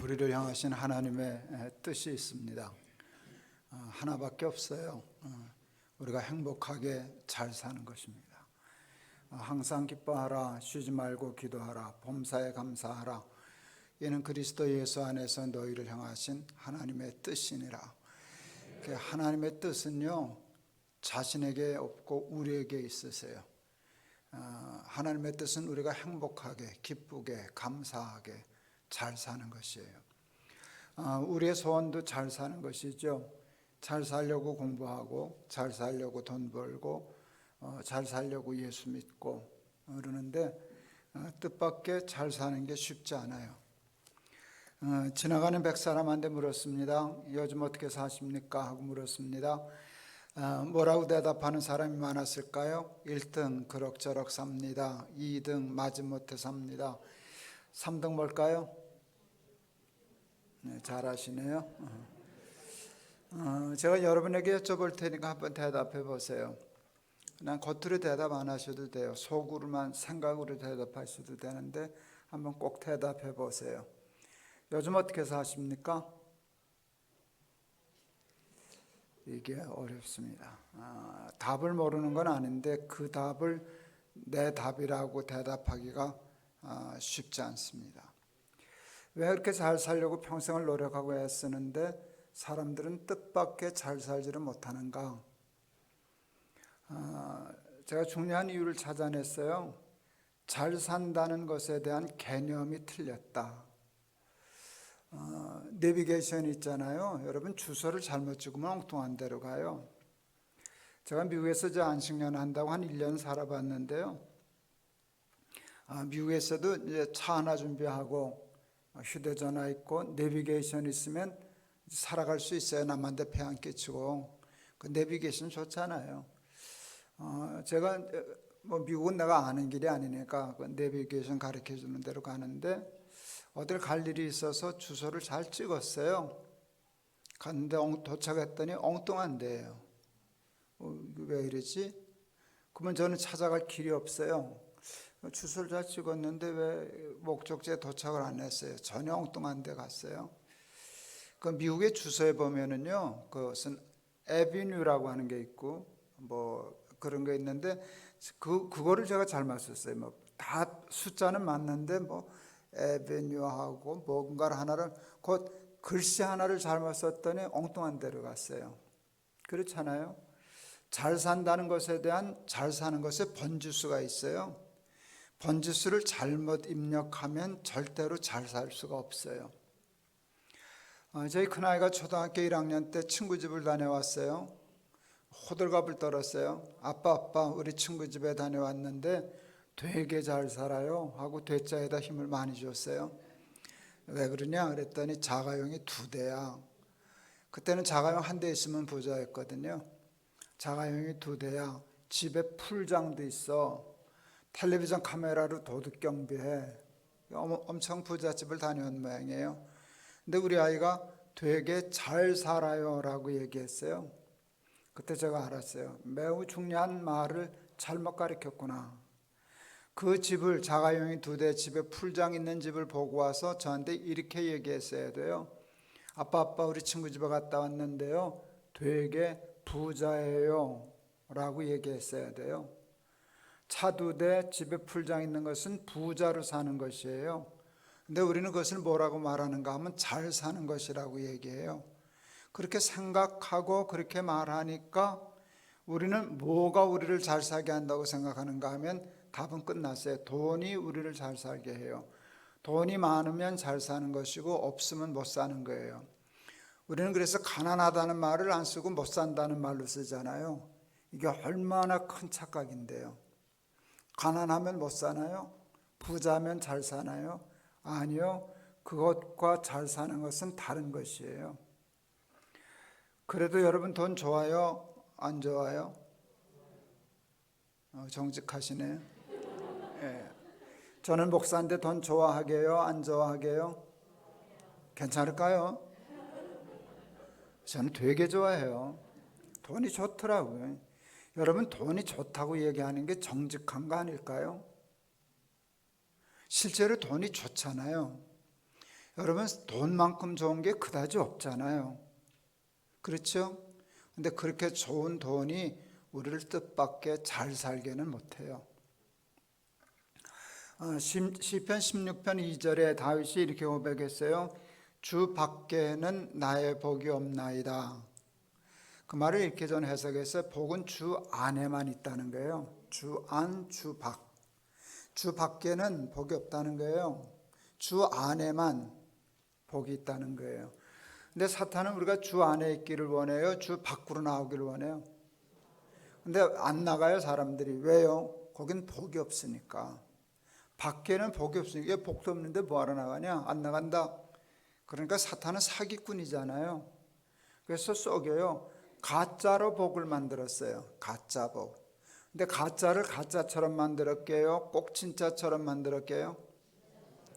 우리를 향하신 하나님의 뜻이 있습니다. 하나밖에 없어요. 우리가 행복하게 잘 사는 것입니다. 항상 기뻐하라, 쉬지 말고 기도하라, 범사에 감사하라. 이는 그리스도 예수 안에서 너희를 향하신 하나님의 뜻이니라. 하나님의 뜻은요, 자신에게 없고 우리에게 있으세요. 하나님의 뜻은 우리가 행복하게, 기쁘게, 감사하게 잘 사는 것이에요. 우리의 소원도 잘 사는 것이죠. 잘 살려고 공부하고, 잘 살려고 돈 벌고, 잘 살려고 예수 믿고 그러는데 뜻밖의 잘 사는 게 쉽지 않아요. 지나가는 100사람한테 물었습니다. 요즘 어떻게 사십니까? 하고 물었습니다. 뭐라고 대답하는 사람이 많았을까요? 1등 그럭저럭 삽니다. 2등 마지못해 삽니다. 3등 뭘까요? 네, 잘하시네요. 제가 여러분에게 여쭤볼 테니까 한번 대답해 보세요. 난 겉으로 대답 안 하셔도 돼요. 속으로만 생각으로 대답하셔도 되는데 한번 꼭 대답해 보세요. 요즘 어떻게 사십니까? 이게 어렵습니다. 답을 모르는 건 아닌데 그 답을 내 답이라고 대답하기가 쉽지 않습니다. 왜 그렇게 잘 살려고 평생을 노력하고 애쓰는데 사람들은 뜻밖의 잘 살지를 못하는가? 제가 중요한 이유를 찾아냈어요. 잘 산다는 것에 대한 개념이 틀렸다. 내비게이션 있잖아요. 여러분 주소를 잘못 찍으면 엉뚱한 데로 가요. 제가 미국에서 안식년 한다고 한 1년 살아봤는데요. 미국에서도 이제 차 하나 준비하고 휴대전화 있고 내비게이션 있으면 살아갈 수 있어요. 남한테 폐 안 끼치고. 그 내비게이션 좋잖아요. 제가 미국은 내가 아는 길이 아니니까 그 내비게이션 가르쳐 주는 대로 가는데 어딜 갈 일이 있어서 주소를 잘 찍었어요. 갔는데 도착했더니 엉뚱한 데예요. 왜 이러지? 그러면 저는 찾아갈 길이 없어요. 주소를 잘 찍었는데 왜 목적지에 도착을 안 했어요? 전혀 엉뚱한 데 갔어요. 그 미국의 주소에 보면은요, 그것은 에비뉴라고 하는 게 있고 뭐 그런 게 있는데 그거를 제가 잘못 썼어요. 뭐 다 숫자는 맞는데 뭐 에비뉴하고 뭔가를 하나를 곧 글씨 하나를 잘못 썼더니 엉뚱한 데로 갔어요. 그렇잖아요. 잘 산다는 것에 대한 잘 사는 것에 번지수가 있어요. 번지수를 잘못 입력하면 절대로 잘 살 수가 없어요. 저희 큰아이가 초등학교 1학년 때 친구 집을 다녀왔어요. 호들갑을 떨었어요. 아빠 우리 친구 집에 다녀왔는데 되게 잘 살아요 하고 되자에다 힘을 많이 줬어요. 왜 그러냐 그랬더니 자가용이 2대야. 그때는 자가용 1대 있으면 부자였거든요. 자가용이 2대야. 집에 풀장도 있어. 텔레비전 카메라로 도둑 경비해. 엄청 부잣집을 다녀온 모양이에요. 근데 우리 아이가 되게 잘 살아요 라고 얘기했어요. 그때 제가 알았어요. 매우 중요한 말을 잘못 가르쳤구나. 그 집을 자가용이 2대 집에 풀장 있는 집을 보고 와서 저한테 이렇게 얘기했어야 돼요. 아빠 우리 친구 집에 갔다 왔는데요. 되게 부자예요 라고 얘기했어야 돼요. 차 2대 집에 풀장 있는 것은 부자로 사는 것이에요. 근데 우리는 그것을 뭐라고 말하는가 하면 잘 사는 것이라고 얘기해요. 그렇게 생각하고 그렇게 말하니까 우리는 뭐가 우리를 잘 살게 한다고 생각하는가 하면 답은 끝났어요. 돈이 우리를 잘 살게 해요. 돈이 많으면 잘 사는 것이고 없으면 못 사는 거예요. 우리는 그래서 가난하다는 말을 안 쓰고 못 산다는 말로 쓰잖아요. 이게 얼마나 큰 착각인데요. 가난하면 못 사나요? 부자면 잘 사나요? 아니요. 그것과 잘 사는 것은 다른 것이에요. 그래도 여러분 돈 좋아요? 안 좋아요? 정직하시네요. 예. 저는 목사인데 돈 좋아하게요? 안 좋아하게요? 괜찮을까요? 저는 되게 좋아해요. 돈이 좋더라고요. 여러분 돈이 좋다고 얘기하는 게 정직한 거 아닐까요? 실제로 돈이 좋잖아요. 여러분, 돈만큼 좋은 게 그다지 없잖아요. 그렇죠? 근데 그렇게 좋은 돈이 우리를 뜻밖의 잘 살게는 못해요. 시편 16편 2절에 다윗이 이렇게 고백했어요. 주 밖에는 나의 복이 없나이다. 그 말을 이렇게 전 해석해서 복은 주 안에만 있다는 거예요. 주 안, 주 밖. 주 밖에는 복이 없다는 거예요. 주 안에만 복이 있다는 거예요. 근데 사탄은 우리가 주 안에 있기를 원해요? 주 밖으로 나오기를 원해요? 근데 안 나가요, 사람들이. 왜요? 거긴 복이 없으니까. 밖에는 복이 없으니까. 복도 없는데 뭐하러 나가냐? 안 나간다. 그러니까 사탄은 사기꾼이잖아요. 그래서 속여요. 가짜로 복을 만들었어요. 가짜 복. 근데 가짜를 가짜처럼 만들었게요? 꼭 진짜처럼 만들었게요?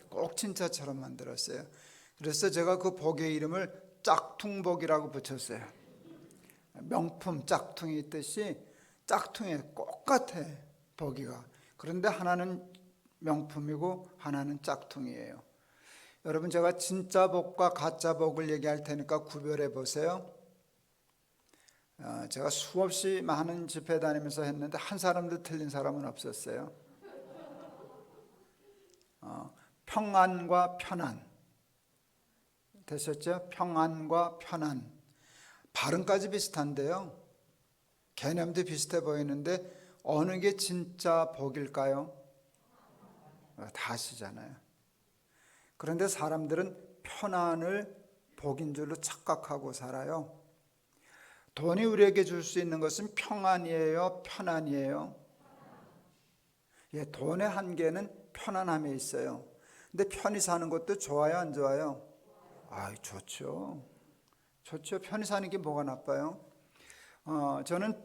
꼭 진짜처럼 만들었어요. 그래서 제가 그 복의 이름을 짝퉁복이라고 붙였어요. 명품 짝퉁이 있듯이 짝퉁에 똑같아, 복이가. 그런데 하나는 명품이고 하나는 짝퉁이에요. 여러분, 제가 진짜 복과 가짜 복을 얘기할 테니까 구별해 보세요. 제가 수없이 많은 집회 다니면서 했는데 한 사람도 틀린 사람은 없었어요. 평안과 편안 되셨죠? 평안과 편안. 발음까지 비슷한데요, 개념도 비슷해 보이는데 어느 게 진짜 복일까요? 다 아시잖아요. 그런데 사람들은 편안을 복인 줄로 착각하고 살아요. 돈이 우리에게 줄 수 있는 것은 평안이에요, 편안이에요? 예, 돈의 한계는 편안함에 있어요. 근데 편히 사는 것도 좋아요, 안 좋아요? 좋죠. 좋죠. 편히 사는 게 뭐가 나빠요? 저는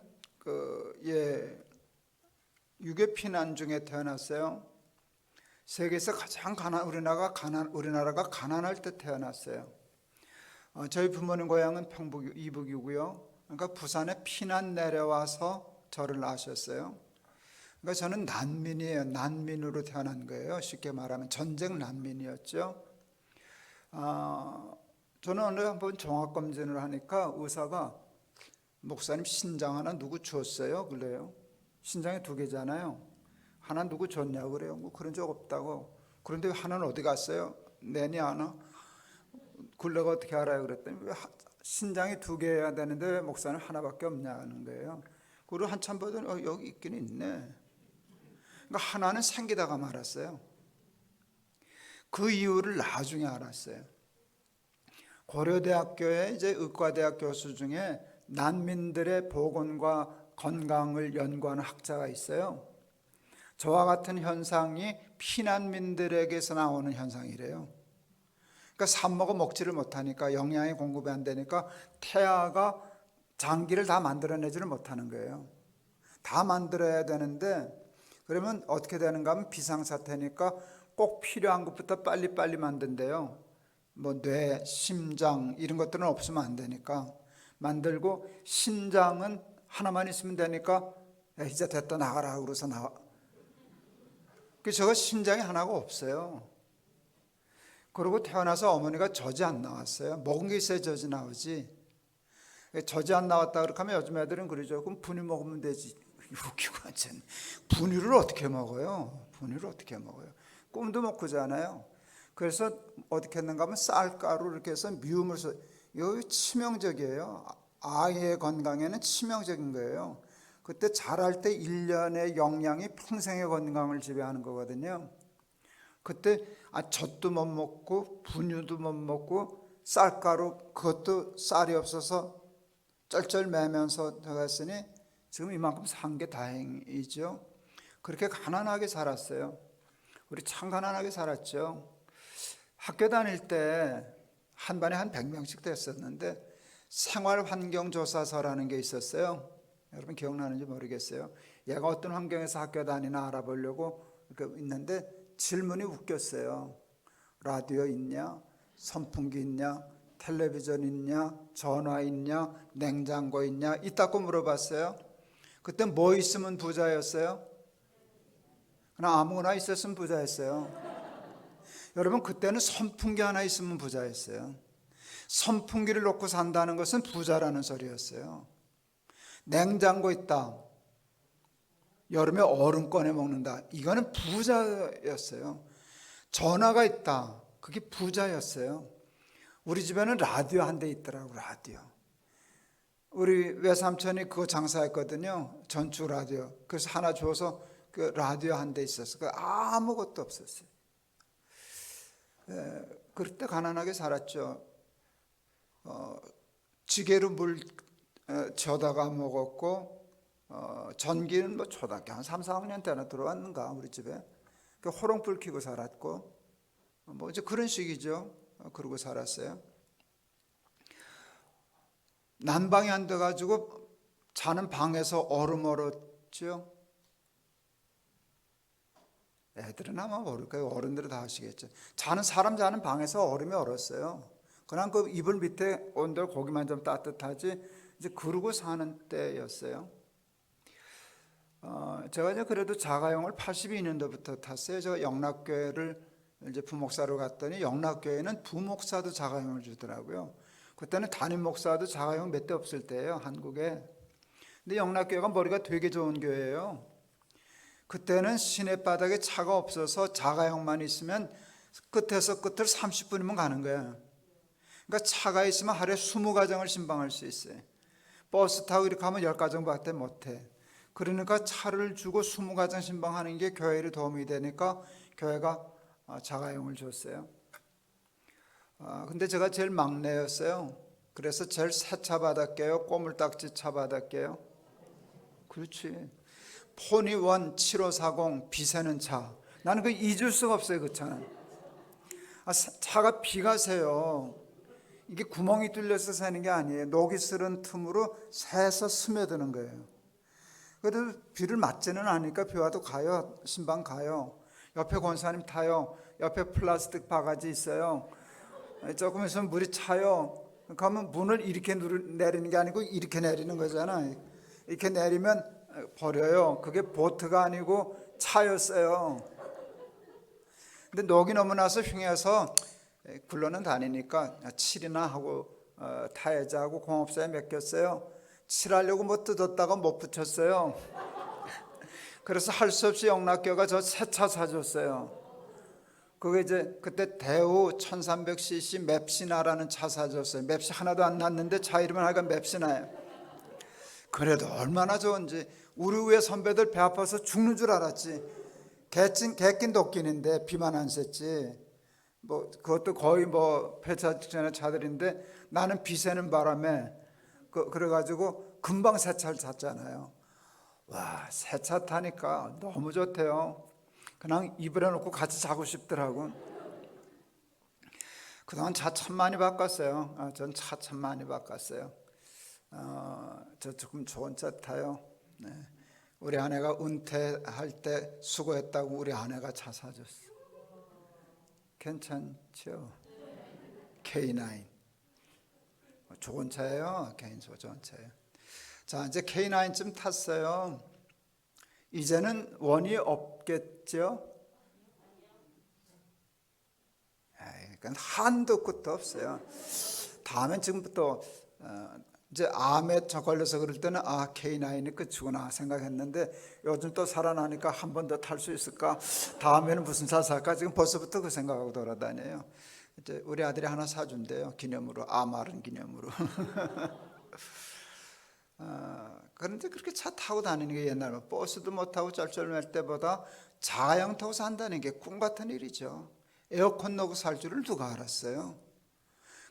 유교 피난 중에 태어났어요. 세계에서 가장 우리나라가 가난할 때 태어났어요. 저희 부모님 고향은 평북 이북이고요. 그러니까 부산에 피난 내려와서 저를 낳으셨어요. 그러니까 저는 난민이에요. 난민으로 태어난 거예요. 쉽게 말하면 전쟁 난민이었죠. 저는 어느 한번 종합검진을 하니까 의사가 목사님 신장 하나 누구 줬어요? 그래요. 신장이 2개잖아요. 하나 누구 줬냐고 그래요. 뭐 그런 적 없다고. 그런데 하나는 어디 갔어요? 내니 하나? 그걸 내가 어떻게 알아요? 그랬더니 왜 신장이 2개여야 되는데 왜 목사님 하나밖에 없냐는 거예요. 그리고 한참 보더니 여기 있긴 있네. 그러니까 하나는 생기다가 말았어요. 그 이유를 나중에 알았어요. 고려대학교의 이제 의과대학 교수 중에 난민들의 보건과 건강을 연구하는 학자가 있어요. 저와 같은 현상이 피난민들에게서 나오는 현상이래요. 그러니까 삽목을 먹지를 못하니까, 영양이 공급이 안 되니까 태아가 장기를 다 만들어내지를 못하는 거예요. 다 만들어야 되는데, 그러면 어떻게 되는가 하면 비상사태니까 꼭 필요한 것부터 빨리빨리 만든대요. 뭐 뇌, 심장 이런 것들은 없으면 안 되니까 만들고, 신장은 하나만 있으면 되니까 이제 됐다 나가라 그래서 나와. 그래서 저가 신장이 하나가 없어요. 그리고 태어나서 어머니가 젖이 안 나왔어요. 먹은 게 있어야 젖이 나오지. 젖이 안 나왔다 그렇게 하면 요즘 애들은 그러죠. 그럼 분유 먹으면 되지. 웃기고 앉았네. 분유를 어떻게 먹어요? 분유를 어떻게 먹어요? 꿈도 못 꾸잖아요. 그래서 어떻게 했는가 하면 쌀가루 이렇게 해서 미움을 써. 이거 치명적이에요. 아이의 건강에는 치명적인 거예요. 그때 자랄 때 1년의 영양이 평생의 건강을 지배하는 거거든요. 그때 젖도 못 먹고 분유도 못 먹고 쌀가루, 그것도 쌀이 없어서 쩔쩔매면서 들어갔으니 지금 이만큼 산 게 다행이죠. 그렇게 가난하게 살았어요. 우리 참 가난하게 살았죠. 학교 다닐 때 한 반에 한 100명씩 됐었는데 생활환경조사서라는 게 있었어요. 여러분 기억나는지 모르겠어요. 얘가 어떤 환경에서 학교 다니나 알아보려고 있는데 질문이 웃겼어요. 라디오 있냐? 선풍기 있냐? 텔레비전 있냐? 전화 있냐? 냉장고 있냐? 있다고 물어봤어요. 그때 뭐 있으면 부자였어요? 그냥 아무거나 있었으면 부자였어요. 여러분 그때는 선풍기 하나 있으면 부자였어요. 선풍기를 놓고 산다는 것은 부자라는 소리였어요. 냉장고 있다. 여름에 얼음 꺼내 먹는다. 이거는 부자였어요. 전화가 있다. 그게 부자였어요. 우리 집에는 라디오 한 대 있더라고. 라디오. 우리 외삼촌이 그거 장사했거든요. 전축 라디오. 그래서 하나 줘서 그 라디오 한 대 있었어. 그 아무것도 없었어요. 그럴 때 가난하게 살았죠. 지게로 물 저다가 먹었고, 전기는 뭐 초등학교 한 3, 4학년 때나 들어왔는가 우리 집에. 그 호롱불 켜고 살았고, 뭐 이제 그런 식이죠. 그러고 살았어요. 난방이 안 돼가지고 자는 방에서 얼음 얼었죠. 애들은 아마 모를 거예요. 어른들은 다 아시겠죠. 사람 자는 방에서 얼음이 얼었어요. 그냥 그 이불 밑에 온돌 고기만 좀 따뜻하지, 이제 그러고 사는 때였어요. 제가 이제 그래도 자가용을 82년도부터 탔어요. 제가 영락교회를 이제 부목사로 갔더니 영락교회는 부목사도 자가용을 주더라고요. 그때는 담임 목사도 자가용 몇 대 없을 때예요, 한국에. 근데 영락교회가 머리가 되게 좋은 교회예요. 그때는 시내바닥에 차가 없어서 자가용만 있으면 끝에서 끝을 30분이면 가는 거예요. 그러니까 차가 있으면 하루에 20가정을 신방할 수 있어요. 버스 타고 이렇게 하면 10가정밖에 못해. 그러니까 차를 주고 20가정 신방하는 게 교회에 도움이 되니까 교회가 자가용을 줬어요. 근데 제가 제일 막내였어요. 그래서 제일 새 차 받았게요? 꼬물딱지 차 받았게요? 그렇지. 포니원 7540 비새는 차. 나는 그 잊을 수가 없어요. 그 차는. 차가 비가 새요. 이게 구멍이 뚫려서 새는 게 아니에요. 녹이 슬은 틈으로 새서 스며드는 거예요. 그래도 비를 맞지는 않으니까 비 와도 가요. 신방 가요. 옆에 권사님 타요. 옆에 플라스틱 바가지 있어요. 조금 있으면 물이 차요. 그러면 문을 이렇게 내리는 게 아니고 이렇게 내리는 거잖아. 이렇게 내리면 버려요. 그게 보트가 아니고 차였어요. 근데 녹이 너무 나서 흉해서 굴러는 다니니까 칠이나 하고 타야지 하고 공업사에 맡겼어요. 칠하려고 뭐 뜯었다가 못 붙였어요. 그래서 할 수 없이 영락교가 저 새 차 사줬어요. 그게 이제 그때 대우 1300cc 맵시나라는 차 사줬어요. 맵시 하나도 안 났는데 차 이름은 하여간 맵시나예요. 그래도 얼마나 좋은지. 우리 위에 선배들 배 아파서 죽는 줄 알았지. 개낀 도끼인데 비만 안 샜지. 뭐 그것도 거의 뭐 폐차 직전의 차들인데 나는 비 새는 바람에 그래가지고 금방 새 차를 탔잖아요. 와, 새 차 타니까 너무 좋대요. 그냥 이불에 놓고 같이 자고 싶더라고. 그동안 차 참 많이 바꿨어요. 전 차 참 많이 바꿨어요. 저 조금 좋은 차 타요. 네. 우리 아내가 은퇴할 때 수고했다고 우리 아내가 차 사줬어. 괜찮죠? K9 좋은 차예요. 개인소 좋은 차예요. 자, 이제 K9쯤 탔어요. 이제는 원이 없겠죠? 그러니까 한도 끝도 없어요. 다음엔 지금부터 이제 암에 저 걸려서 그럴 때는 K9이 끝이구나 생각했는데 요즘 또 살아나니까 한 번 더 탈 수 있을까? 다음에는 무슨 차 살까? 지금 벌써부터 그 생각하고 돌아다녀요. 이제 우리 아들이 하나 사준대요. 기념으로. 암 앓은 기념으로. 그런데 그렇게 차 타고 다니는 게 옛날에 버스도 못 타고 쩔쩔맬 때보다 자가용 타고 산다는 게 꿈 같은 일이죠. 에어컨 넣고 살 줄을 누가 알았어요.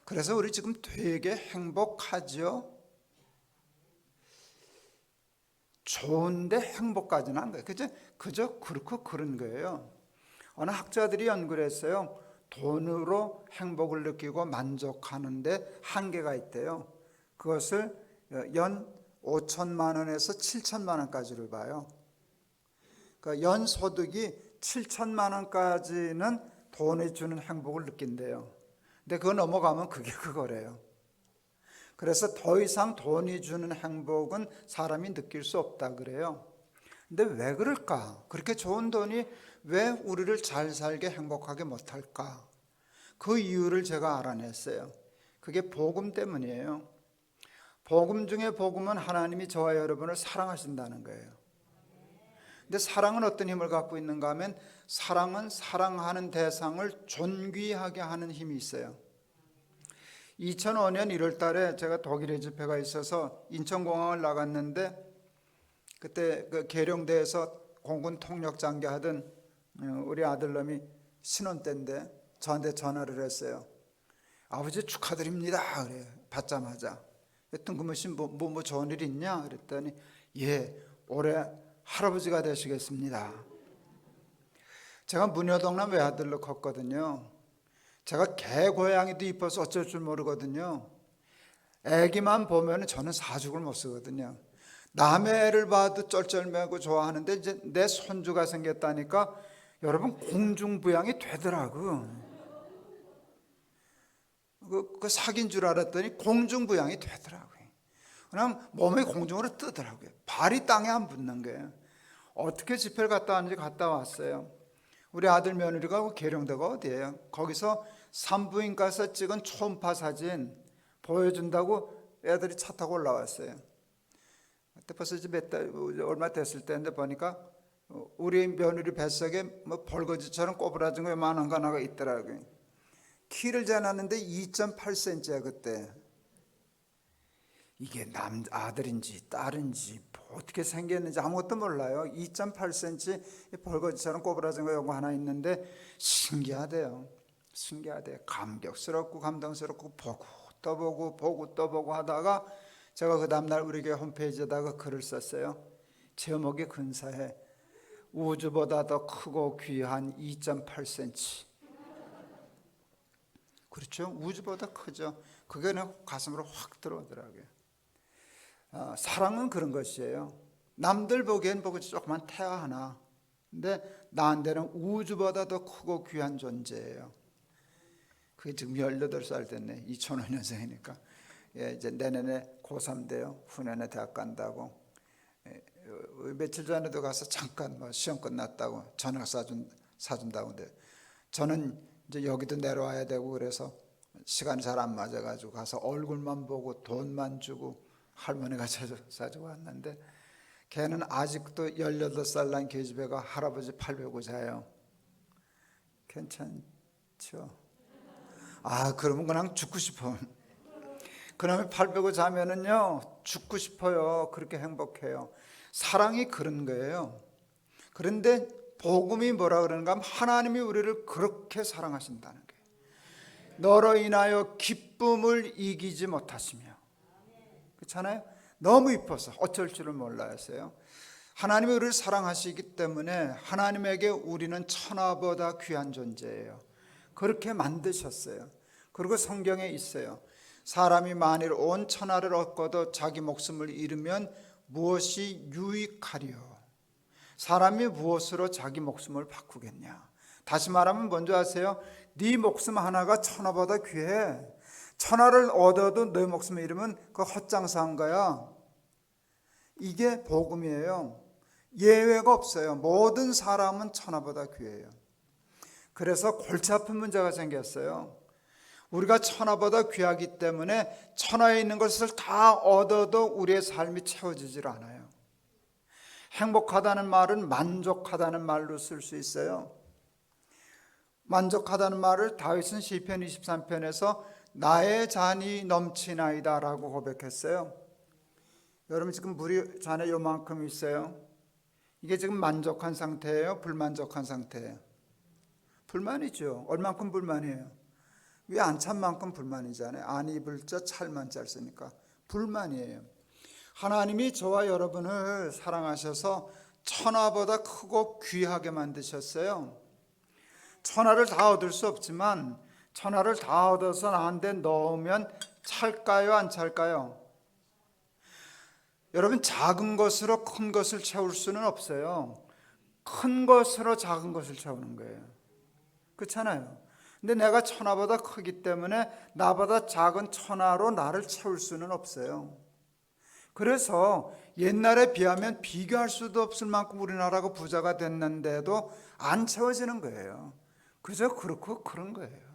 그래서 우리 지금 되게 행복하죠. 좋은데 행복까지는 안 가요. 그저 그렇고 그런 거예요. 어느 학자들이 연구를 했어요. 돈으로 행복을 느끼고 만족하는데 한계가 있대요. 그것을 연 5천만 원에서 7천만 원까지를 봐요. 그러니까 연 소득이 7천만 원까지는 돈이 주는 행복을 느낀대요. 근데 그거 넘어가면 그게 그거래요. 그래서 더 이상 돈이 주는 행복은 사람이 느낄 수 없다 그래요. 근데 왜 그럴까? 그렇게 좋은 돈이 왜 우리를 잘 살게 행복하게 못할까? 그 이유를 제가 알아냈어요. 그게 복음 때문이에요. 복음 중에 복음은 하나님이 저와 여러분을 사랑하신다는 거예요. 근데 사랑은 어떤 힘을 갖고 있는가 하면 사랑은 사랑하는 대상을 존귀하게 하는 힘이 있어요. 2005년 1월 달에 제가 독일에 집회가 있어서 인천공항을 나갔는데 그때 그 계룡대에서 공군 통역장교 하던 우리 아들놈이 신혼 때인데 저한테 전화를 했어요. 아버지 축하드립니다. 그래 받자마자 뜬금없이 뭐 좋은 일 있냐 그랬더니 예 올해 할아버지가 되시겠습니다. 제가 문효동남 외아들로 컸거든요. 제가 개 고양이도 이뻐서 어쩔 줄 모르거든요. 애기만 보면 저는 사죽을 못 쓰거든요. 남의 애를 봐도 쩔쩔매고 좋아하는데 이제 내 손주가 생겼다니까 여러분 공중부양이 되더라고. 그 사귄 줄 알았더니 공중부양이 되더라고요. 그냥 몸이 공중으로 뜨더라고요. 발이 땅에 안 붙는 거예요. 어떻게 집회를 갔다 왔는지 갔다 왔어요. 우리 아들 며느리가 계룡대가 어디예요? 거기서 산부인과에서 찍은 초음파 사진 보여준다고 애들이 차 타고 올라왔어요. 그때 벌써 이제 얼마 됐을 때인데 보니까 우리 며느리 뱃속에 뭐 벌거지처럼 꼬부라진 거 요만한 거 하나가 있더라고요. 키를 재놨는데 2.8cm야 그때. 이게 아들인지 딸인지 어떻게 생겼는지 아무것도 몰라요. 2.8cm 벌거지처럼 꼬부라진 거 요거 하나 있는데 신기하대요. 신기하대요. 감격스럽고 감동스럽고 보고 또 보고 보고 또 보고 하다가 제가 그 다음날 우리 교회 홈페이지에다가 글을 썼어요. 제목이 근사해. 우주보다 더 크고 귀한 2.8cm. 그렇죠? 우주보다 크죠. 그게 내 가슴으로 확 들어오더라고요. 사랑은 그런 것이에요. 남들 보기엔 보고 조그만 태아 하나. 근데 나한테는 우주보다 더 크고 귀한 존재예요. 그게 지금 18살 됐네. 2005년생이니까. 예, 이제 내년에 고3 돼요. 후년에 대학 간다고. 며칠 전에도 가서 잠깐 뭐 시험 끝났다고 저녁 사준다고. 근데 저는 이제 여기도 내려와야 되고 그래서 시간이 잘 안 맞아가지고 가서 얼굴만 보고 돈만 주고 할머니가 사주고 왔는데 걔는 아직도 18살 난 계집애가 할아버지 팔 베고 자요. 괜찮죠? 그러면 그냥 죽고 싶어. 그러면 팔 베고 자면은요 죽고 싶어요. 그렇게 행복해요. 사랑이 그런 거예요. 그런데 복음이 뭐라 그러는가 하면 하나님이 우리를 그렇게 사랑하신다는 거예요. 너로 인하여 기쁨을 이기지 못하시며. 그렇잖아요. 너무 이뻐서 어쩔 줄을 몰라서요. 하나님이 우리를 사랑하시기 때문에 하나님에게 우리는 천하보다 귀한 존재예요. 그렇게 만드셨어요. 그리고 성경에 있어요. 사람이 만일 온 천하를 얻고도 자기 목숨을 잃으면 무엇이 유익하리요? 사람이 무엇으로 자기 목숨을 바꾸겠냐? 다시 말하면 뭔지 아세요? 네 목숨 하나가 천하보다 귀해. 천하를 얻어도 내 목숨을 잃으면 그거 헛장사한 거야. 이게 복음이에요. 예외가 없어요. 모든 사람은 천하보다 귀해요. 그래서 골치 아픈 문제가 생겼어요. 우리가 천하보다 귀하기 때문에 천하에 있는 것을 다 얻어도 우리의 삶이 채워지질 않아요. 행복하다는 말은 만족하다는 말로 쓸 수 있어요. 만족하다는 말을 다윗은 시편 23편에서 나의 잔이 넘치나이다 라고 고백했어요. 여러분 지금 물이 잔에 요만큼 있어요. 이게 지금 만족한 상태예요? 불만족한 상태예요? 불만이죠. 얼만큼 불만이에요? 왜 안 찬 만큼 불만이잖아요. 안 입을 자 찰만 짤쓰니까 불만이에요. 하나님이 저와 여러분을 사랑하셔서 천하보다 크고 귀하게 만드셨어요. 천하를 다 얻을 수 없지만 천하를 다 얻어서 나한테 넣으면 찰까요? 안 찰까요? 여러분 작은 것으로 큰 것을 채울 수는 없어요. 큰 것으로 작은 것을 채우는 거예요. 그렇잖아요. 근데 내가 천하보다 크기 때문에 나보다 작은 천하로 나를 채울 수는 없어요. 그래서 옛날에 비하면 비교할 수도 없을 만큼 우리나라가 부자가 됐는데도 안 채워지는 거예요. 그저 그렇고 그런 거예요.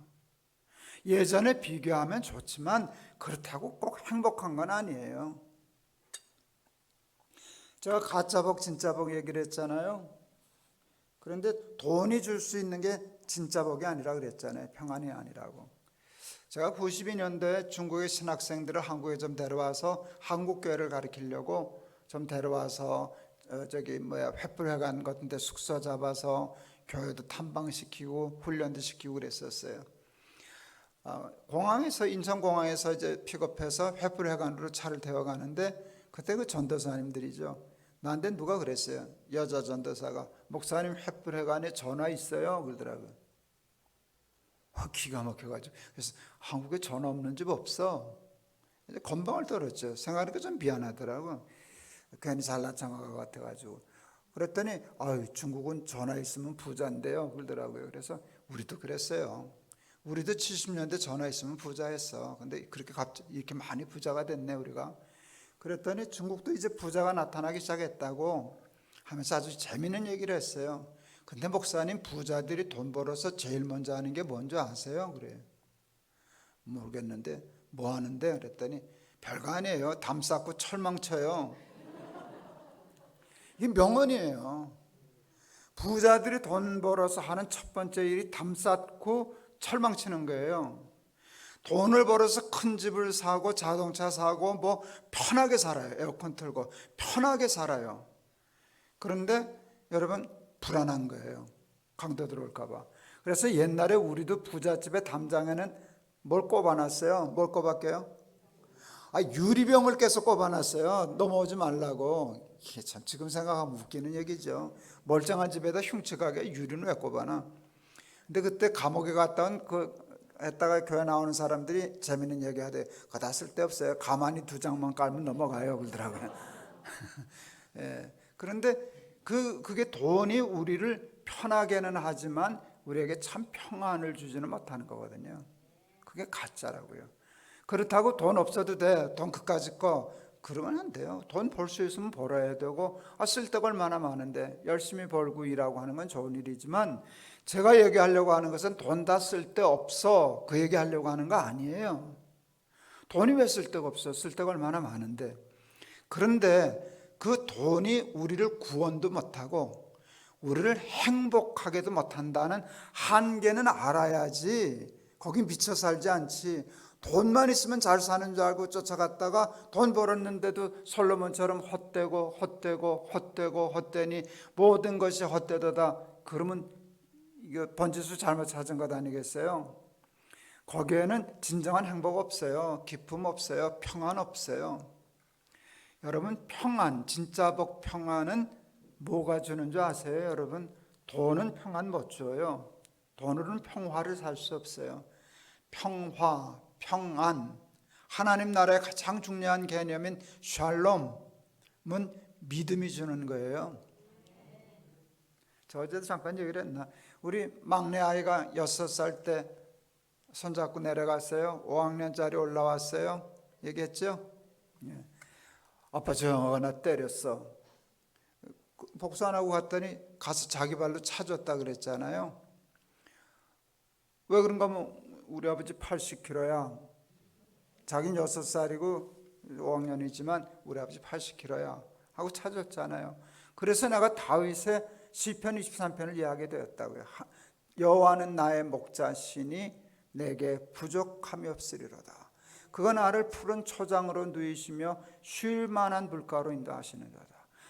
예전에 비교하면 좋지만 그렇다고 꼭 행복한 건 아니에요. 제가 가짜복 진짜복 얘기를 했잖아요. 그런데 돈이 줄 수 있는 게 진짜 복이 아니라 그랬잖아요. 평안이 아니라고. 제가 92년도에 중국의 신학생들을 한국에 좀 데려와서 한국교회를 가르치려고 좀 데려와서 횃불회관 같은 데 숙소 잡아서 교회도 탐방시키고 훈련도 시키고 그랬었어요. 공항에서 인천공항에서 이제 픽업해서 횃불회관으로 차를 태워가는데 그때 그 전도사님들이죠. 나한테 누가 그랬어요. 여자 전도사가 목사님 횃불회관에 전화 있어요 그러더라고요. 기가 막혀가지고 그래서 한국에 전화 없는 집 없어. 이제 건방을 떨었죠. 생각하니까 좀 미안하더라고. 괜히 잘난 척한 것 같아가지고. 그랬더니 중국은 전화 있으면 부자인데요 그러더라고요. 그래서 우리도 그랬어요. 우리도 70년대 전화 있으면 부자였어. 근데 그렇게 갑자기 이렇게 많이 부자가 됐네 우리가. 그랬더니 중국도 이제 부자가 나타나기 시작했다고 하면서 아주 재미있는 얘기를 했어요. 근데 목사님 부자들이 돈 벌어서 제일 먼저 하는 게 뭔지 아세요? 그래요. 모르겠는데 뭐 하는데? 그랬더니 별거 아니에요. 담 쌓고 철망 쳐요. 이게 명언이에요. 부자들이 돈 벌어서 하는 첫 번째 일이 담 쌓고 철망 치는 거예요. 돈을 벌어서 큰 집을 사고 자동차 사고 뭐 편하게 살아요. 에어컨 틀고 편하게 살아요. 그런데 여러분 불안한 거예요. 강도 들어올까 봐. 그래서 옛날에 우리도 부잣집의 담장에는 뭘 꼽아놨어요? 뭘 꼽았게요? 유리병을 계속 꼽아놨어요. 넘어오지 말라고. 이게 참 지금 생각하면 웃기는 얘기죠. 멀쩡한 집에다 흉측하게 유리는 왜 꼽아놔? 근데 그때 감옥에 갔다 온 했다가 교회 나오는 사람들이 재밌는 얘기 하대. 그거 다 쓸데없어요. 가만히 두 장만 깔면 넘어가요 그러더라고요. 예. 그런데 그게 돈이 우리를 편하게는 하지만 우리에게 참 평안을 주지는 못하는 거거든요. 그게 가짜라고요. 그렇다고 돈 없어도 돼. 돈 그까짓 거 그러면 안 돼요. 돈 벌 수 있으면 벌어야 되고 쓸데가 얼마나 많은데 열심히 벌고 일하고 하는 건 좋은 일이지만 제가 얘기하려고 하는 것은 돈 다 쓸데없어 그 얘기하려고 하는 거 아니에요. 돈이 왜 쓸데가 없어? 쓸데가 얼마나 많은데. 그런데 그 돈이 우리를 구원도 못하고 우리를 행복하게도 못한다는 한계는 알아야지 거기 미쳐 살지 않지. 돈만 있으면 잘 사는 줄 알고 쫓아갔다가 돈 벌었는데도 솔로몬처럼 헛되니 모든 것이 헛되도다. 그러면 이거 번지수 잘못 찾은 것 아니겠어요? 거기에는 진정한 행복 없어요. 기쁨 없어요. 평안 없어요. 여러분 평안, 진짜 복 평안은 뭐가 주는 줄 아세요? 여러분 돈은 평안 못 줘요. 돈으로는 평화를 살 수 없어요. 평화, 평안, 하나님 나라의 가장 중요한 개념인 샬롬은 믿음이 주는 거예요. 저 어제도 잠깐 얘기를 했나? 우리 막내 아이가 6살 때 손잡고 내려갔어요. 5학년짜리 올라왔어요. 얘기했죠? 예. 아빠 전화 때렸어. 복수 안 하고 갔더니 가서 자기 발로 차줬다 그랬잖아요. 왜 그런가 하면 우리 아버지 80kg야. 자기는 6살이고 5학년이지만 우리 아버지 80kg야 하고 차줬잖아요. 그래서 내가 다윗의 시편 23편을 이해하게 되었다고요. 여호와는 나의 목자시니 내게 부족함이 없으리로다. 그가 나를 푸른 초장으로 누이시며 쉴 만한 물가로 인도하시느니라.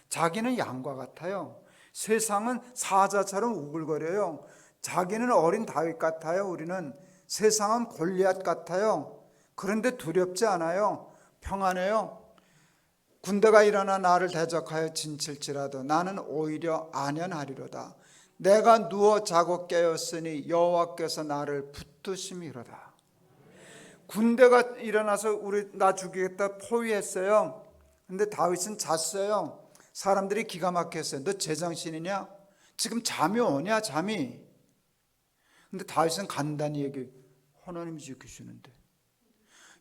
자기는 양과 같아요. 세상은 사자처럼 우글거려요. 자기는 어린 다윗 같아요. 우리는 세상은 골리앗 같아요. 그런데 두렵지 않아요. 평안해요. 군대가 일어나 나를 대적하여 진칠지라도 나는 오히려 안연하리로다. 내가 누워 자고 깨었으니 여호와께서 나를 붙드심이로다. 군대가 일어나서 나 죽이겠다 포위했어요. 근데 다윗은 잤어요. 사람들이 기가 막혔어요. 너 제정신이냐? 지금 잠이 오냐 잠이? 근데 다윗은 간단히 얘기해. 하나님이 지키시는데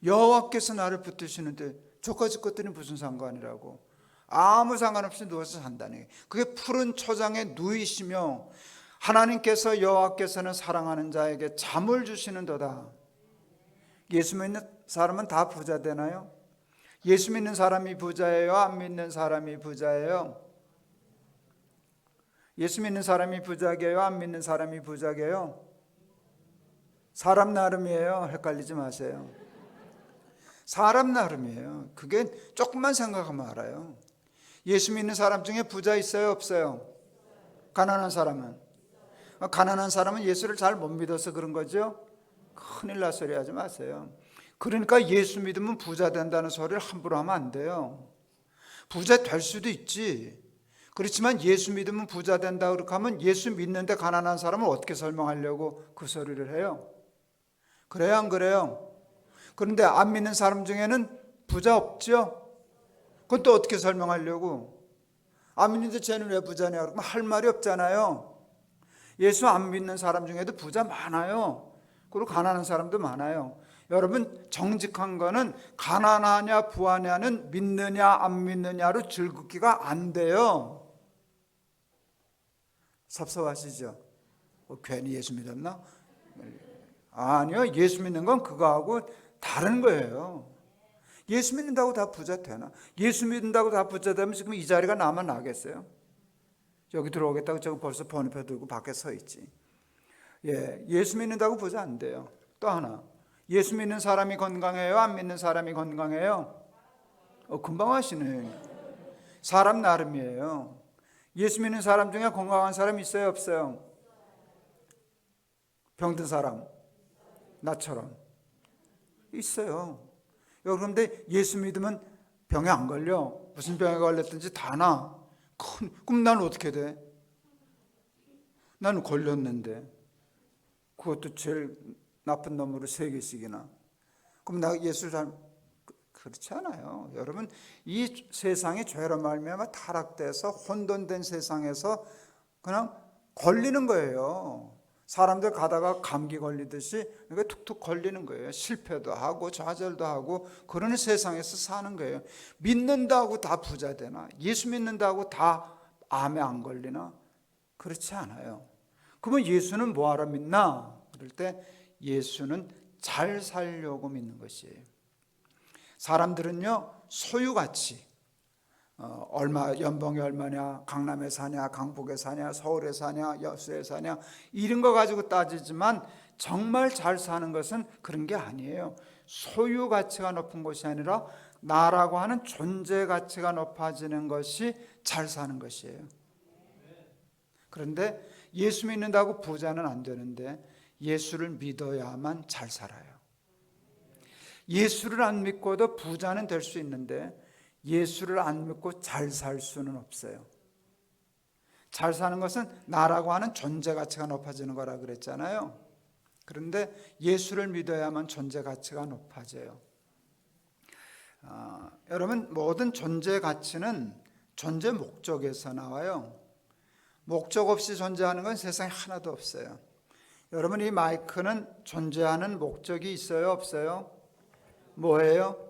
여호와께서 나를 붙드시는데 저까지 것들이 무슨 상관이라고. 아무 상관없이 누워서 산다니. 그게 푸른 초장에 누이시며 하나님께서 여호와께서는 사랑하는 자에게 잠을 주시는도다. 예수 믿는 사람은 다 부자 되나요? 예수 믿는 사람이 부자예요? 안 믿는 사람이 부자예요? 예수 믿는 사람이 부자게요? 안 믿는 사람이 부자게요? 사람 나름이에요. 헷갈리지 마세요. 사람 나름이에요. 그게 조금만 생각하면 알아요. 예수 믿는 사람 중에 부자 있어요? 없어요? 가난한 사람은? 가난한 사람은 예수를 잘 못 믿어서 그런 거죠? 큰일 날 소리 하지 마세요. 그러니까 예수 믿으면 부자 된다는 소리를 함부로 하면 안 돼요. 부자 될 수도 있지. 그렇지만 예수 믿으면 부자 된다 그렇게 하면 예수 믿는데 가난한 사람을 어떻게 설명하려고 그 소리를 해요? 그래요, 안 그래요? 그런데 안 믿는 사람 중에는 부자 없죠? 그건 또 어떻게 설명하려고? 안 믿는데 쟤는 왜 부자냐 그러면 할 말이 없잖아요. 예수 안 믿는 사람 중에도 부자 많아요. 그리고 가난한 사람도 많아요. 여러분, 정직한 거는 가난하냐 부하냐는 믿느냐 안 믿느냐로 즐겁기가 안 돼요. 섭섭하시죠? 괜히 예수 믿었나? 아니요, 예수 믿는 건 그거하고 다른 거예요. 예수 믿는다고 다 부자 되나? 예수 믿는다고 다 부자 되면 지금 이 자리가 나만 나겠어요? 여기 들어오겠다고 저거 벌써 번호표 들고 밖에 서 있지. 예수 믿는다고 부자 안 돼요. 또 하나, 예수 믿는 사람이 건강해요? 안 믿는 사람이 건강해요? 금방 하시네. 사람 나름이에요. 예수 믿는 사람 중에 건강한 사람 있어요? 없어요? 병든 사람, 나처럼 있어요. 그런데 예수 믿으면 병에 안 걸려. 무슨 병에 걸렸든지 다 나. 그럼 난 어떻게 돼? 나는 걸렸는데 그것도 제일 나쁜 놈으로 3개씩이나. 그럼 나 예수를 잘 그렇지 않아요. 여러분, 이 세상이 죄로 말미암아 타락돼서 혼돈된 세상에서 그냥 걸리는 거예요. 사람들 가다가 감기 걸리듯이 이게 툭툭 걸리는 거예요. 실패도 하고 좌절도 하고 그러는 세상에서 사는 거예요. 믿는다고 다 부자 되나? 예수 믿는다고 다 암에 안 걸리나? 그렇지 않아요. 그러면 예수는 뭐하러 믿나? 그럴 때 예수는 잘 살려고 믿는 것이에요. 사람들은요, 소유가치, 연봉이 얼마냐, 강남에 사냐, 강북에 사냐, 서울에 사냐, 여수에 사냐, 이런 거 가지고 따지지만 정말 잘 사는 것은 그런 게 아니에요. 소유 가치가 높은 것이 아니라 나라고 하는 존재 가치가 높아지는 것이 잘 사는 것이에요. 그런데 예수 믿는다고 부자는 안 되는데 예수를 믿어야만 잘 살아요. 예수를 안 믿고도 부자는 될 수 있는데 예수를 안 믿고 잘 살 수는 없어요. 잘 사는 것은 나라고 하는 존재 가치가 높아지는 거라 그랬잖아요. 그런데 예수를 믿어야만 존재 가치가 높아져요. 여러분, 모든 존재 가치는 존재 목적에서 나와요. 목적 없이 존재하는 건 세상에 하나도 없어요. 여러분, 이 마이크는 존재하는 목적이 있어요? 없어요? 뭐예요?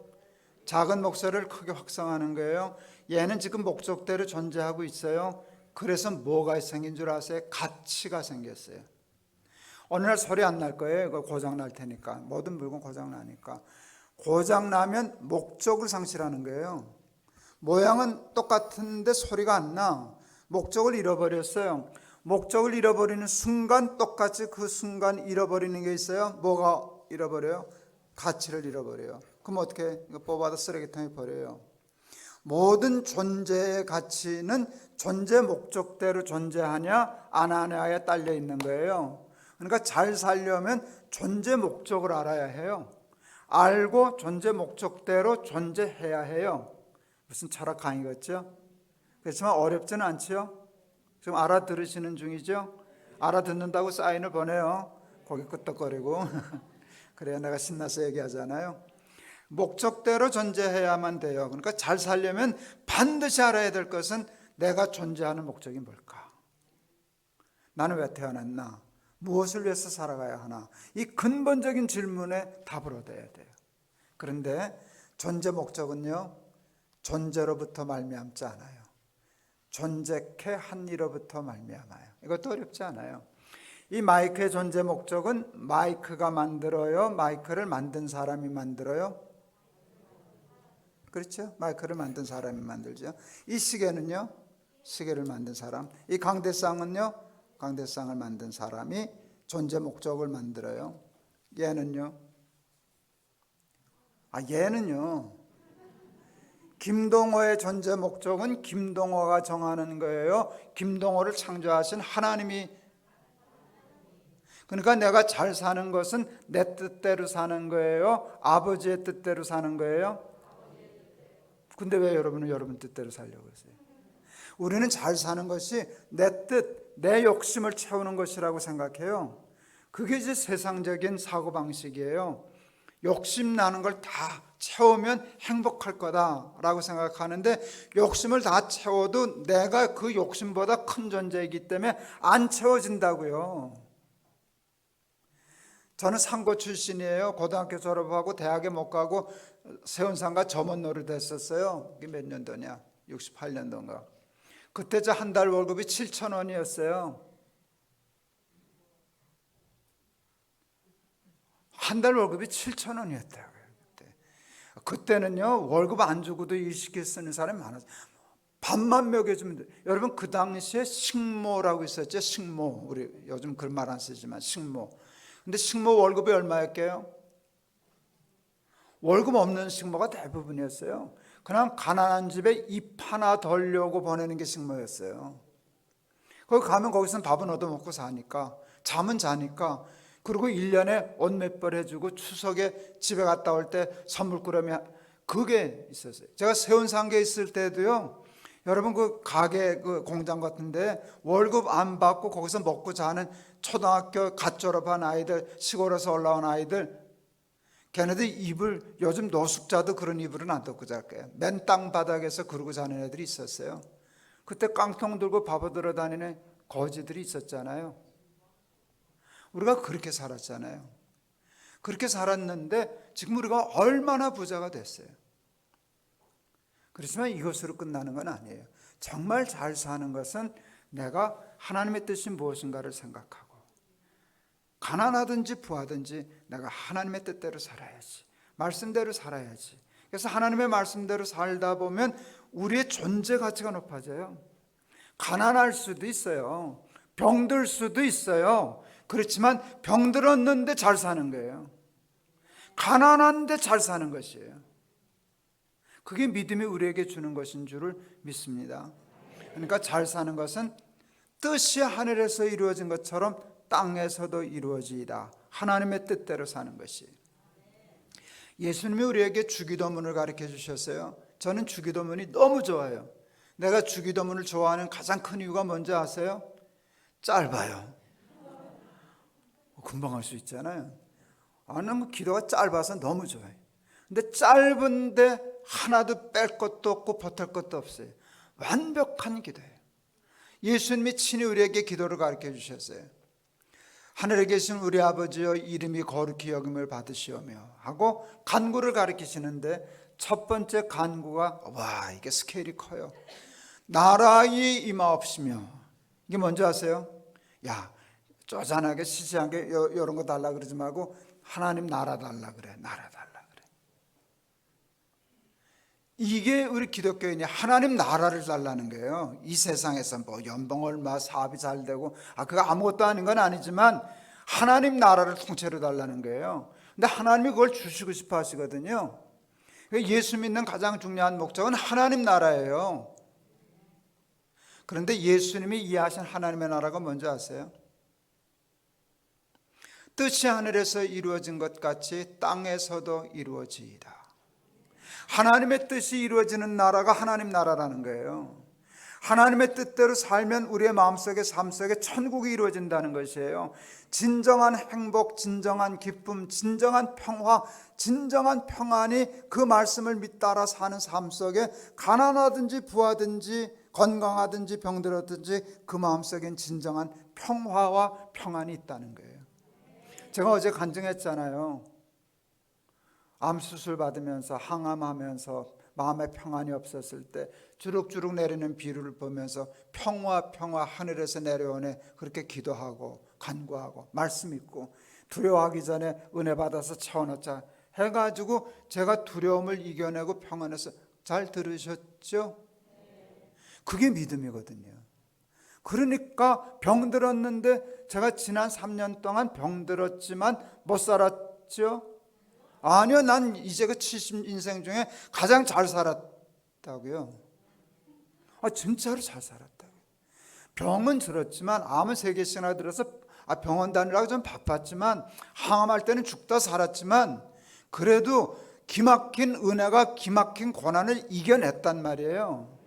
작은 목소리를 크게 확성하는 거예요. 얘는 지금 목적대로 존재하고 있어요. 그래서 뭐가 생긴 줄 아세요? 가치가 생겼어요. 어느 날 소리 안 날 거예요. 고장 날 테니까. 모든 물건 고장 나니까. 고장 나면 목적을 상실하는 거예요. 모양은 똑같은데 소리가 안 나. 목적을 잃어버렸어요. 목적을 잃어버리는 순간 똑같이 그 순간 잃어버리는 게 있어요. 뭐가 잃어버려요? 가치를 잃어버려요. 그럼 어떻게? 이거 뽑아서 쓰레기통에 버려요. 모든 존재의 가치는 존재 목적대로 존재하냐 안 하냐에 딸려 있는 거예요. 그러니까 잘 살려면 존재 목적을 알아야 해요. 알고 존재 목적대로 존재해야 해요. 무슨 철학 강의 같죠? 그렇지만 어렵지는 않죠? 지금 알아들으시는 중이죠? 알아듣는다고 사인을 보내요. 고개 끄덕거리고. 그래야 내가 신나서 얘기하잖아요. 목적대로 존재해야만 돼요. 그러니까 잘 살려면 반드시 알아야 될 것은 내가 존재하는 목적이 뭘까? 나는 왜 태어났나? 무엇을 위해서 살아가야 하나? 이 근본적인 질문에 답을 얻어야 돼요. 그런데 존재 목적은요, 존재로부터 말미암지 않아요. 존재케 한 이로부터 말미암아요. 이것도 어렵지 않아요. 이 마이크의 존재 목적은 마이크가 만들어요? 마이크를 만든 사람이 만들어요? 그렇죠? 마이크를 만든 사람이 만들죠. 이 시계는요, 시계를 만든 사람. 이 강대상은요, 강대상을 만든 사람이 존재 목적을 만들어요. 얘는요, 얘는요, 김동호의 존재 목적은 김동호가 정하는 거예요. 김동호를 창조하신 하나님이. 그러니까 내가 잘 사는 것은 내 뜻대로 사는 거예요? 아버지의 뜻대로 사는 거예요? 근데 왜 여러분은 여러분 뜻대로 살려고 하세요? 우리는 잘 사는 것이 내 뜻, 내 욕심을 채우는 것이라고 생각해요. 그게 이제 세상적인 사고방식이에요. 욕심 나는 걸 다 채우면 행복할 거다라고 생각하는데, 욕심을 다 채워도 내가 그 욕심보다 큰 존재이기 때문에 안 채워진다고요. 저는 상고 출신이에요. 고등학교 졸업하고 대학에 못 가고 세운상가 점원노릇 했었어요. 이게 몇 년도냐? 68년도인가. 그때 저 한 달 월급이 7,000원이었어요. 한 달 월급이 7,000원이었다고요. 그때는요, 월급 안 주고도 일시켜 쓰는 사람이 많았어요. 밥만 먹여주면 돼요. 여러분, 그 당시에 식모라고 있었죠. 식모. 우리 요즘 그런 말 안 쓰지만 식모. 근데 식모 월급이 얼마였게요? 월급 없는 식모가 대부분이었어요. 그냥 가난한 집에 입 하나 덜려고 보내는 게 식모였어요. 거기 가면 거기서는 밥은 얻어먹고 사니까, 잠은 자니까, 그리고 1년에 옷 몇 벌 해주고 추석에 집에 갔다 올 때 선물꾸러미, 그게 있었어요. 제가 세운상계에 있을 때도요, 여러분 그 가게 그 공장 같은데 월급 안 받고 거기서 먹고 자는 초등학교 갓 졸업한 아이들, 시골에서 올라온 아이들, 걔네들 이불, 요즘 노숙자도 그런 이불은 안 덮고 잘 거예요. 맨 땅 바닥에서 그러고 자는 애들이 있었어요. 그때 깡통 들고 밥 얻으러 다니는 거지들이 있었잖아요. 우리가 그렇게 살았잖아요. 그렇게 살았는데 지금 우리가 얼마나 부자가 됐어요. 그렇지만 이것으로 끝나는 건 아니에요. 정말 잘 사는 것은 내가 하나님의 뜻이 무엇인가를 생각하고, 가난하든지 부하든지 내가 하나님의 뜻대로 살아야지, 말씀대로 살아야지. 그래서 하나님의 말씀대로 살다 보면 우리의 존재 가치가 높아져요. 가난할 수도 있어요. 병들 수도 있어요. 그렇지만 병들었는데 잘 사는 거예요. 가난한데 잘 사는 것이에요. 그게 믿음이 우리에게 주는 것인 줄을 믿습니다. 그러니까 잘 사는 것은 뜻이 하늘에서 이루어진 것처럼 땅에서도 이루어지이다. 하나님의 뜻대로 사는 것이. 예수님이 우리에게 주기도문을 가르쳐 주셨어요. 저는 주기도문이 너무 좋아요. 내가 주기도문을 좋아하는 가장 큰 이유가 뭔지 아세요? 짧아요. 금방 할 수 있잖아요. 나는 기도가 짧아서 너무 좋아요. 근데 짧은데 하나도 뺄 것도 없고 보탤 것도 없어요. 완벽한 기도예요. 예수님이 친히 우리에게 기도를 가르쳐 주셨어요. 하늘에 계신 우리 아버지여, 이름이 거룩히 여김을 받으시오며 하고 간구를 가르치시는데, 첫 번째 간구가, 와, 이게 스케일이 커요. 나라의 임하옵시며. 이게 뭔지 아세요? 야, 쪼잔하게 시시하게 이런 거 달라 그러지 말고 하나님 나라 달라 그래. 나라 달라 그래. 이게 우리 기독교인이 하나님 나라를 달라는 거예요. 이 세상에서 뭐 연봉 얼마, 사업이 잘 되고, 그거 아무것도 아닌 건 아니지만 하나님 나라를 통째로 달라는 거예요. 근데 하나님이 그걸 주시고 싶어 하시거든요. 예수 믿는 가장 중요한 목적은 하나님 나라예요. 그런데 예수님이 이해하신 하나님의 나라가 뭔지 아세요? 뜻이 하늘에서 이루어진 것 같이 땅에서도 이루어지이다. 하나님의 뜻이 이루어지는 나라가 하나님 나라라는 거예요. 하나님의 뜻대로 살면 우리의 마음속에, 삶 속에 천국이 이루어진다는 것이에요. 진정한 행복, 진정한 기쁨, 진정한 평화, 진정한 평안이 그 말씀을 따라 사는 삶 속에, 가난하든지 부하든지 건강하든지 병들었든지 그 마음속엔 진정한 평화와 평안이 있다는 거예요. 제가 어제 간증했잖아요. 암 수술 받으면서 항암하면서 마음에 평안이 없었을 때 주룩주룩 내리는 비를 보면서 평화 하늘에서 내려오네 그렇게 기도하고 간구하고 말씀 읽고 두려워하기 전에 은혜 받아서 차원어차 해가지고 제가 두려움을 이겨내고 평안해서 잘 들으셨죠? 그게 믿음이거든요. 그러니까 병들었는데 제가 지난 3년 동안 병들었지만 못 살았죠? 아니요, 난 이제 그 70 인생 중에 가장 잘 살았다고요. 진짜로 잘 살았다고요. 병은 들었지만 암은 3개씩이나 들어서 병원 다니라고 좀 바빴지만 항암할 때는 죽다 살았지만 그래도 기막힌 은혜가 기막힌 고난을 이겨냈단 말이에요.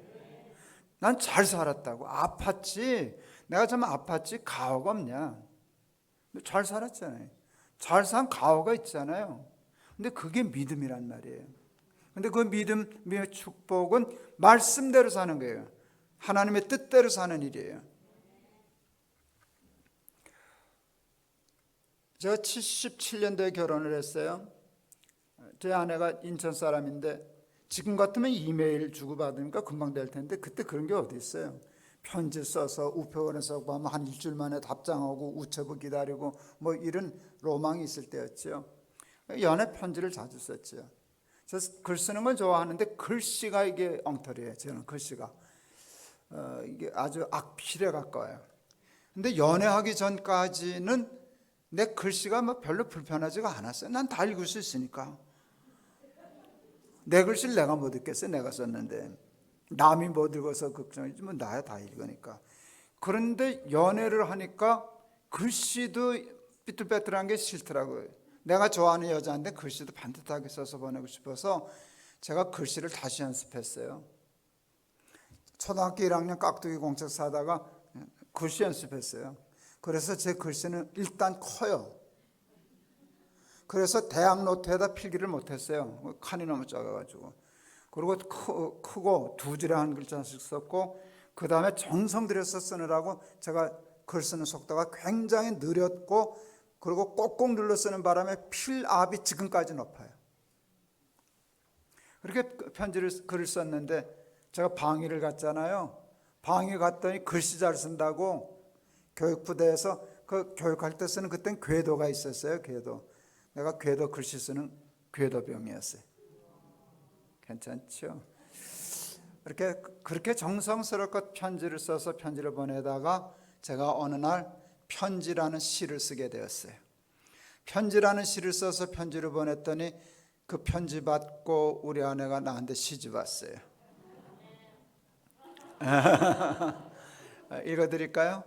난 잘 살았다고. 아팠지. 내가 좀 아팠지 가오가 없냐. 잘 살았잖아요. 잘 산 가오가 있잖아요. 근데 그게 믿음이란 말이에요. 근데 그 믿음의 축복은 말씀대로 사는 거예요. 하나님의 뜻대로 사는 일이에요. 제가 77년도에 결혼을 했어요. 제 아내가 인천 사람인데 지금 같으면 이메일 주고받으니까 금방 될 텐데 그때 그런 게 어디 있어요. 편지 써서 우편에서 보면 한 일주일 만에 답장하고 우체부 기다리고 뭐 이런 로망이 있을 때였죠. 연애 편지를 자주 썼죠. 그래서 글 쓰는 건 좋아하는데 글씨가 이게 엉터리예요. 저는 글씨가 이게 아주 악필에 가까워요. 근데 연애하기 전까지는 내 글씨가 뭐 별로 불편하지가 않았어요. 난 다 읽을 수 있으니까. 내 글씨를 내가 못 읽겠어요. 내가 썼는데 남이 못 읽어서 걱정이지 뭐 나야 다 읽으니까. 그런데 연애를 하니까 글씨도 삐뚤빼뚤한 게 싫더라고요. 내가 좋아하는 여자인데 글씨도 반듯하게 써서 보내고 싶어서 제가 글씨를 다시 연습했어요. 초등학교 1학년 깍두기 공책 사다가 글씨 연습했어요. 그래서 제 글씨는 일단 커요. 그래서 대학 노트에다 필기를 못했어요. 칸이 너무 작아가지고. 그리고 크고 2줄에 한 글자씩 썼고 그 다음에 정성 들여서 쓰느라고 제가 글 쓰는 속도가 굉장히 느렸고 그리고 꼭꼭 눌러 쓰는 바람에 필압이 지금까지 높아요. 그렇게 글을 썼는데 제가 방위를 갔잖아요. 방위 갔더니 글씨 잘 쓴다고 교육부대에서 그 교육할 때 쓰는 그땐 궤도가 있었어요. 궤도. 내가 궤도 글씨 쓰는 궤도병이었어요. 괜찮죠? 그렇게 정성스럽게 편지를 써서 편지를 보내다가 제가 어느 날 편지라는 시를 쓰게 되었어요. 편지라는 시를 써서 편지를 보냈더니 그 편지 받고 우리 아내가 나한테 시집 왔어요. 읽어드릴까요?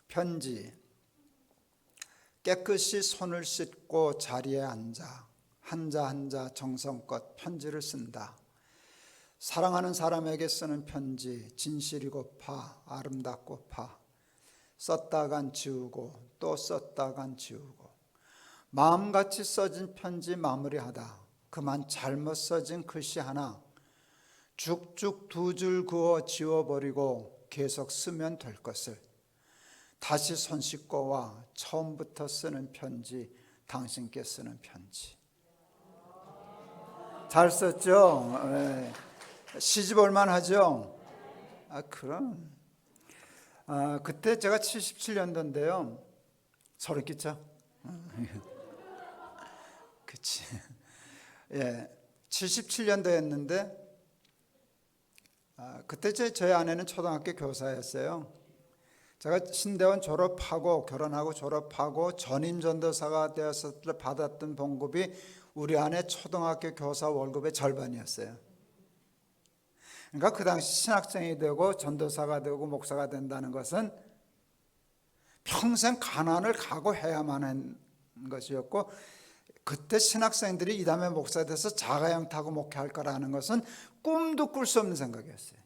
편지. 깨끗이 손을 씻고 자리에 앉아 한자 정성껏 편지를 쓴다. 사랑하는 사람에게 쓰는 편지, 진실이고파 아름답고파 썼다간 지우고 또 썼다간 지우고 마음같이 써진 편지 마무리하다 그만 잘못 써진 글씨 하나 죽죽 2줄 그어 지워버리고 계속 쓰면 될 것을 다시 손 씻고 와 처음부터 쓰는 편지, 당신께 쓰는 편지. 잘 썼죠? 네. 시집 올만하죠? 그럼. 그때 제가 77년도인데요. 소름 끼쳐? 그치. 예, 77년도였는데 그때 저희 아내는 초등학교 교사였어요. 제가 신대원 졸업하고 결혼하고 졸업하고 전임 전도사가 되었을 때 받았던 봉급이 우리 아내 초등학교 교사 월급의 절반이었어요. 그러니까 그 당시 신학생이 되고 전도사가 되고 목사가 된다는 것은 평생 가난을 각오해야만 한 것이었고 그때 신학생들이 이 다음에 목사 돼서 자가용 타고 목회할 거라는 것은 꿈도 꿀 수 없는 생각이었어요.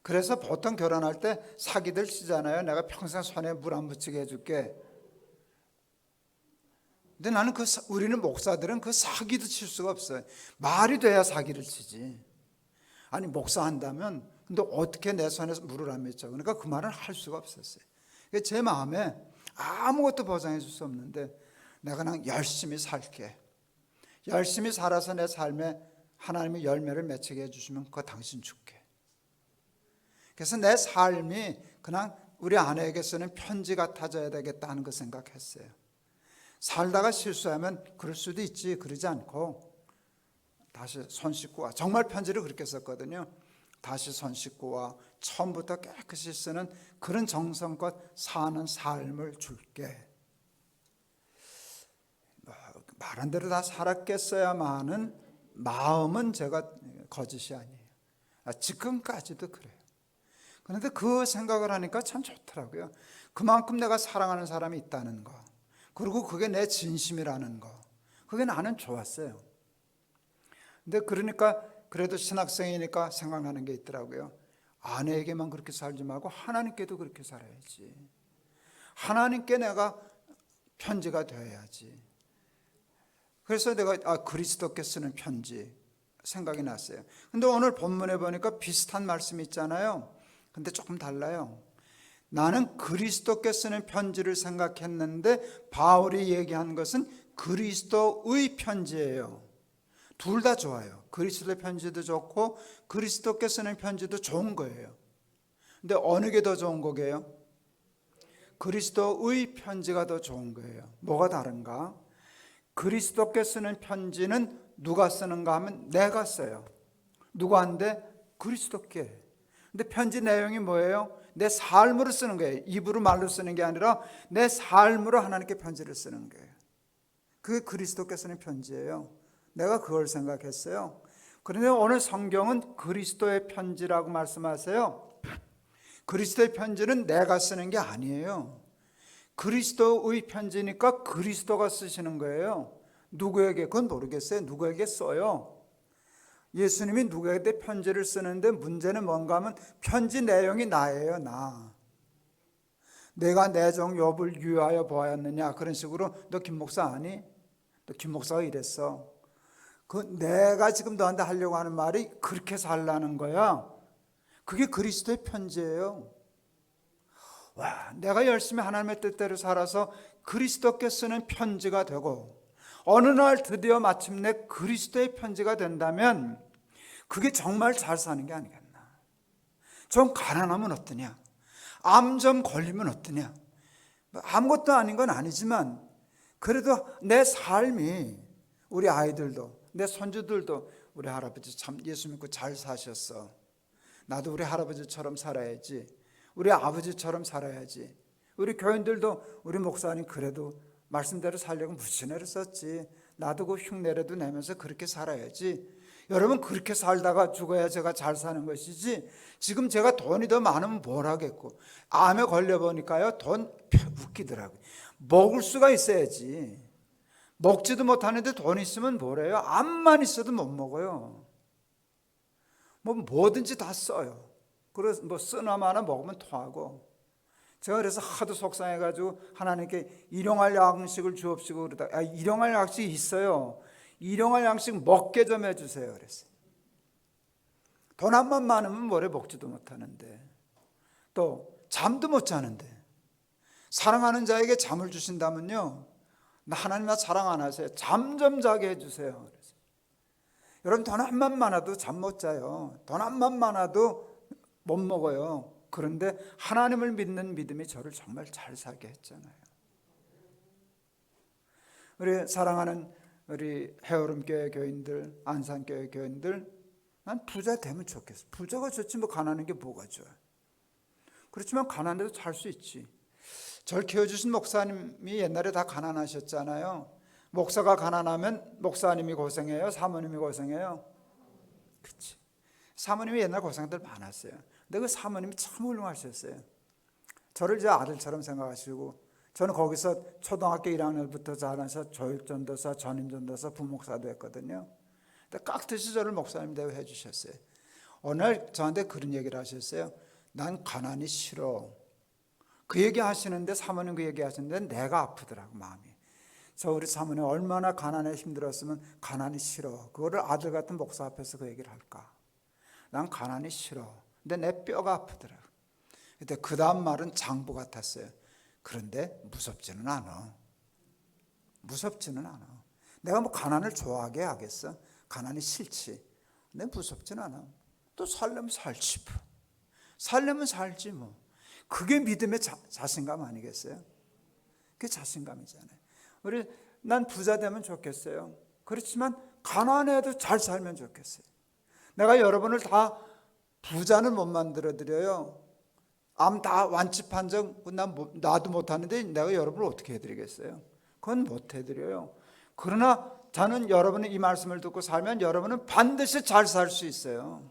그래서 보통 결혼할 때 사기들 치잖아요. 내가 평생 손에 물 안 묻히게 해줄게. 근데 나는 우리는 목사들은 그 사기도 칠 수가 없어요. 말이 돼야 사기를 치지. 아니 목사한다면 근데 어떻게 내 손에서 물을 안 맺혀? 그러니까 그 말을 할 수가 없었어요. 제 마음에 아무것도 보장해 줄 수 없는데 내가 그냥 열심히 살게. 열심히 살아서 내 삶에 하나님이 열매를 맺히게 해주시면 그거 당신 줄게. 그래서 내 삶이 그냥 우리 아내에게 쓰는 편지 같아져야 되겠다 하는 거 생각했어요. 살다가 실수하면 그럴 수도 있지 그러지 않고 다시 손 씻고 와. 정말 편지를 그렇게 썼거든요. 다시 손 씻고 와. 처음부터 깨끗이 쓰는 그런 정성껏 사는 삶을 줄게. 말한 대로 다 살았겠어야만은 마음은 제가 거짓이 아니에요. 지금까지도 그래요. 그런데 그 생각을 하니까 참 좋더라고요. 그만큼 내가 사랑하는 사람이 있다는 거, 그리고 그게 내 진심이라는 거, 그게 나는 좋았어요. 근데 그러니까 그래도 신학생이니까 생각나는 게 있더라고요. 아내에게만 그렇게 살지 말고 하나님께도 그렇게 살아야지. 하나님께 내가 편지가 되어야지. 그래서 내가 그리스도께 쓰는 편지 생각이 났어요. 근데 오늘 본문에 보니까 비슷한 말씀이 있잖아요. 근데 조금 달라요. 나는 그리스도께 쓰는 편지를 생각했는데 바울이 얘기한 것은 그리스도의 편지예요. 둘 다 좋아요. 그리스도의 편지도 좋고 그리스도께 쓰는 편지도 좋은 거예요. 근데 어느 게 더 좋은 거게요? 그리스도의 편지가 더 좋은 거예요. 뭐가 다른가? 그리스도께 쓰는 편지는 누가 쓰는가 하면 내가 써요. 누구한테? 그리스도께. 근데 편지 내용이 뭐예요? 내 삶으로 쓰는 거예요. 입으로 말로 쓰는 게 아니라 내 삶으로 하나님께 편지를 쓰는 거예요. 그게 그리스도께 쓰는 편지예요. 내가 그걸 생각했어요. 그런데 오늘 성경은 그리스도의 편지라고 말씀하세요. 그리스도의 편지는 내가 쓰는 게 아니에요. 그리스도의 편지니까 그리스도가 쓰시는 거예요. 누구에게? 그건 모르겠어요. 누구에게 써요? 예수님이 누구에게 편지를 쓰는데 문제는 뭔가 하면 편지 내용이 나예요. 나. 내가 내 종 욥을 유하여 보았느냐 그런 식으로 너 김 목사 아니? 너 김 목사가 이랬어. 그 내가 지금 너한테 하려고 하는 말이 그렇게 살라는 거야. 그게 그리스도의 편지예요. 와, 내가 열심히 하나님의 뜻대로 살아서 그리스도께 쓰는 편지가 되고 어느 날 드디어 마침내 그리스도의 편지가 된다면 그게 정말 잘 사는 게 아니겠나. 좀 가난하면 어떠냐, 암 좀 걸리면 어떠냐. 아무것도 아닌 건 아니지만 그래도 내 삶이, 우리 아이들도 내 손주들도 우리 할아버지 참 예수 믿고 잘 사셨어. 나도 우리 할아버지처럼 살아야지. 우리 아버지처럼 살아야지. 우리 교인들도 우리 목사님 그래도 말씀대로 살려고 무슨 애를 썼지. 나도 그 흉내라도 내면서 그렇게 살아야지. 여러분 그렇게 살다가 죽어야 제가 잘 사는 것이지. 지금 제가 돈이 더 많으면 뭘 하겠고. 암에 걸려보니까요 돈 웃기더라고요. 먹을 수가 있어야지. 먹지도 못하는데 돈 있으면 뭐래요? 암만 있어도 못 먹어요. 뭐든지 다 써요. 그래서 쓰나마나 먹으면 토하고. 제가 그래서 하도 속상해가지고 하나님께 일용할 양식을 주옵시고 그러다 일용할 양식이 있어요. 일용할 양식 먹게 좀 해주세요 그랬어요. 돈 한 번 많으면 뭐래 먹지도 못하는데 또 잠도 못 자는데 사랑하는 자에게 잠을 주신다면요 하나님 나 사랑 안 하세요. 잠 좀 자게 해주세요 그랬어요. 여러분 돈 한 번 많아도 잠 못 자요. 돈 한 번 많아도 못 먹어요. 그런데 하나님을 믿는 믿음이 저를 정말 잘 살게 했잖아요. 우리 사랑하는 우리 해오름교회 교인들, 안산교회 교인들, 난 부자 되면 좋겠어. 부자가 좋지 뭐 가난한 게 뭐가 좋아. 그렇지만 가난해도 살 수 있지. 절 키워주신 목사님이 옛날에 다 가난하셨잖아요. 목사가 가난하면 목사님이 고생해요? 사모님이 고생해요? 그렇지. 사모님이 옛날 고생들 많았어요. 근데 그 사모님이 참 훌륭하셨어요. 저를 제 아들처럼 생각하시고 저는 거기서 초등학교 1학년부터 자라서 교육전도사, 전임전도사, 부목사도 했거든요. 근데 깍듯이 저를 목사님 대우해 주셨어요. 어느 날 저한테 그런 얘기를 하셨어요. 난 가난이 싫어. 그 얘기 하시는데 사모님 그 얘기 하시는데 내가 아프더라고 마음이. 저 우리 사모님 얼마나 가난에 힘들었으면 가난이 싫어. 그거를 아들 같은 목사 앞에서 그 얘기를 할까. 난 가난이 싫어. 근데 내 뼈가 아프더라고. 근데 그 다음 말은 장부 같았어요. 그런데 무섭지는 않아. 무섭지는 않아. 내가 뭐 가난을 좋아하게 하겠어? 가난이 싫지. 근데 무섭지는 않아. 또 살려면 살지 뭐. 살려면 살지 뭐. 그게 믿음의 자신감 아니겠어요? 그게 자신감이잖아요. 난 부자 되면 좋겠어요. 그렇지만 가난해도 잘 살면 좋겠어요. 내가 여러분을 다 부자는 못 만들어 드려요. 암 다 완치 판정 나도 못하는데 내가 여러분을 어떻게 해드리겠어요? 그건 못 해드려요. 그러나 저는 여러분이 이 말씀을 듣고 살면 여러분은 반드시 잘 살 수 있어요.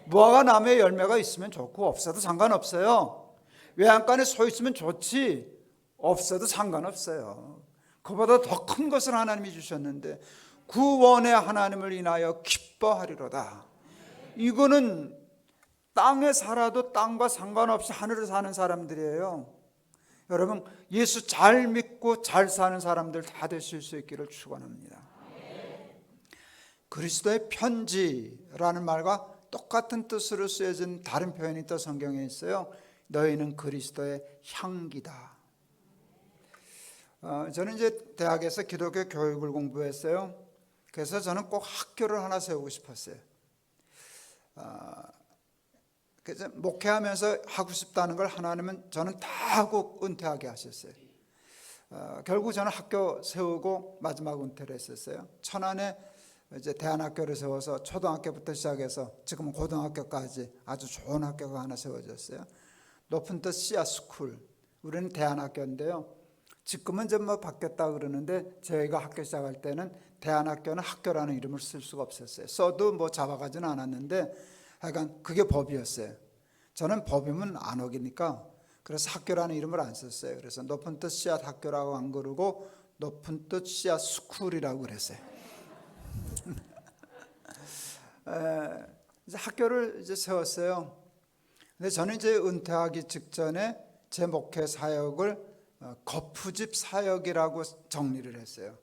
무화과 나무에 열매가 있으면 좋고 없어도 상관없어요. 외양간에 서 있으면 좋지 없어도 상관없어요. 그보다 더 큰 것을 하나님이 주셨는데 구원의 하나님을 인하여 기뻐하리로다. 이거는 땅에 살아도 땅과 상관없이 하늘을 사는 사람들이에요. 여러분 예수 잘 믿고 잘 사는 사람들 다 되실 수 있기를 축원합니다. 그리스도의 편지라는 말과 똑같은 뜻으로 쓰여진 다른 표현이 또 성경에 있어요. 너희는 그리스도의 향기다. 저는 이제 대학에서 기독교 교육을 공부했어요. 그래서 저는 꼭 학교를 하나 세우고 싶었어요. 그래서 목회하면서 하고 싶다는 걸 하나님은 저는 다 하고 은퇴하게 하셨어요. 결국 저는 학교 세우고 마지막 은퇴를 했었어요. 천안에 이제 대안학교를 세워서 초등학교부터 시작해서 지금은 고등학교까지 아주 좋은 학교가 하나 세워졌어요. 높은 뜻 씨앗 스쿨. 우리는 대안학교인데요. 지금은 좀 뭐 바뀌었다 그러는데 저희가 학교 시작할 때는 대안학교는 학교라는 이름을 쓸 수가 없었어요. 써도 뭐 잡아가지는 않았는데 하여간 그게 법이었어요. 저는 법이면 안 어기니까 그래서 학교라는 이름을 안 썼어요. 그래서 높은 뜻 씨앗 학교라고 안 그러고 높은 뜻 씨앗 스쿨이라고 그랬어요. 이제 학교를 이제 세웠어요. 근데 저는 이제 은퇴하기 직전에 제 목회 사역을 거푸집 사역이라고 정리를 했어요.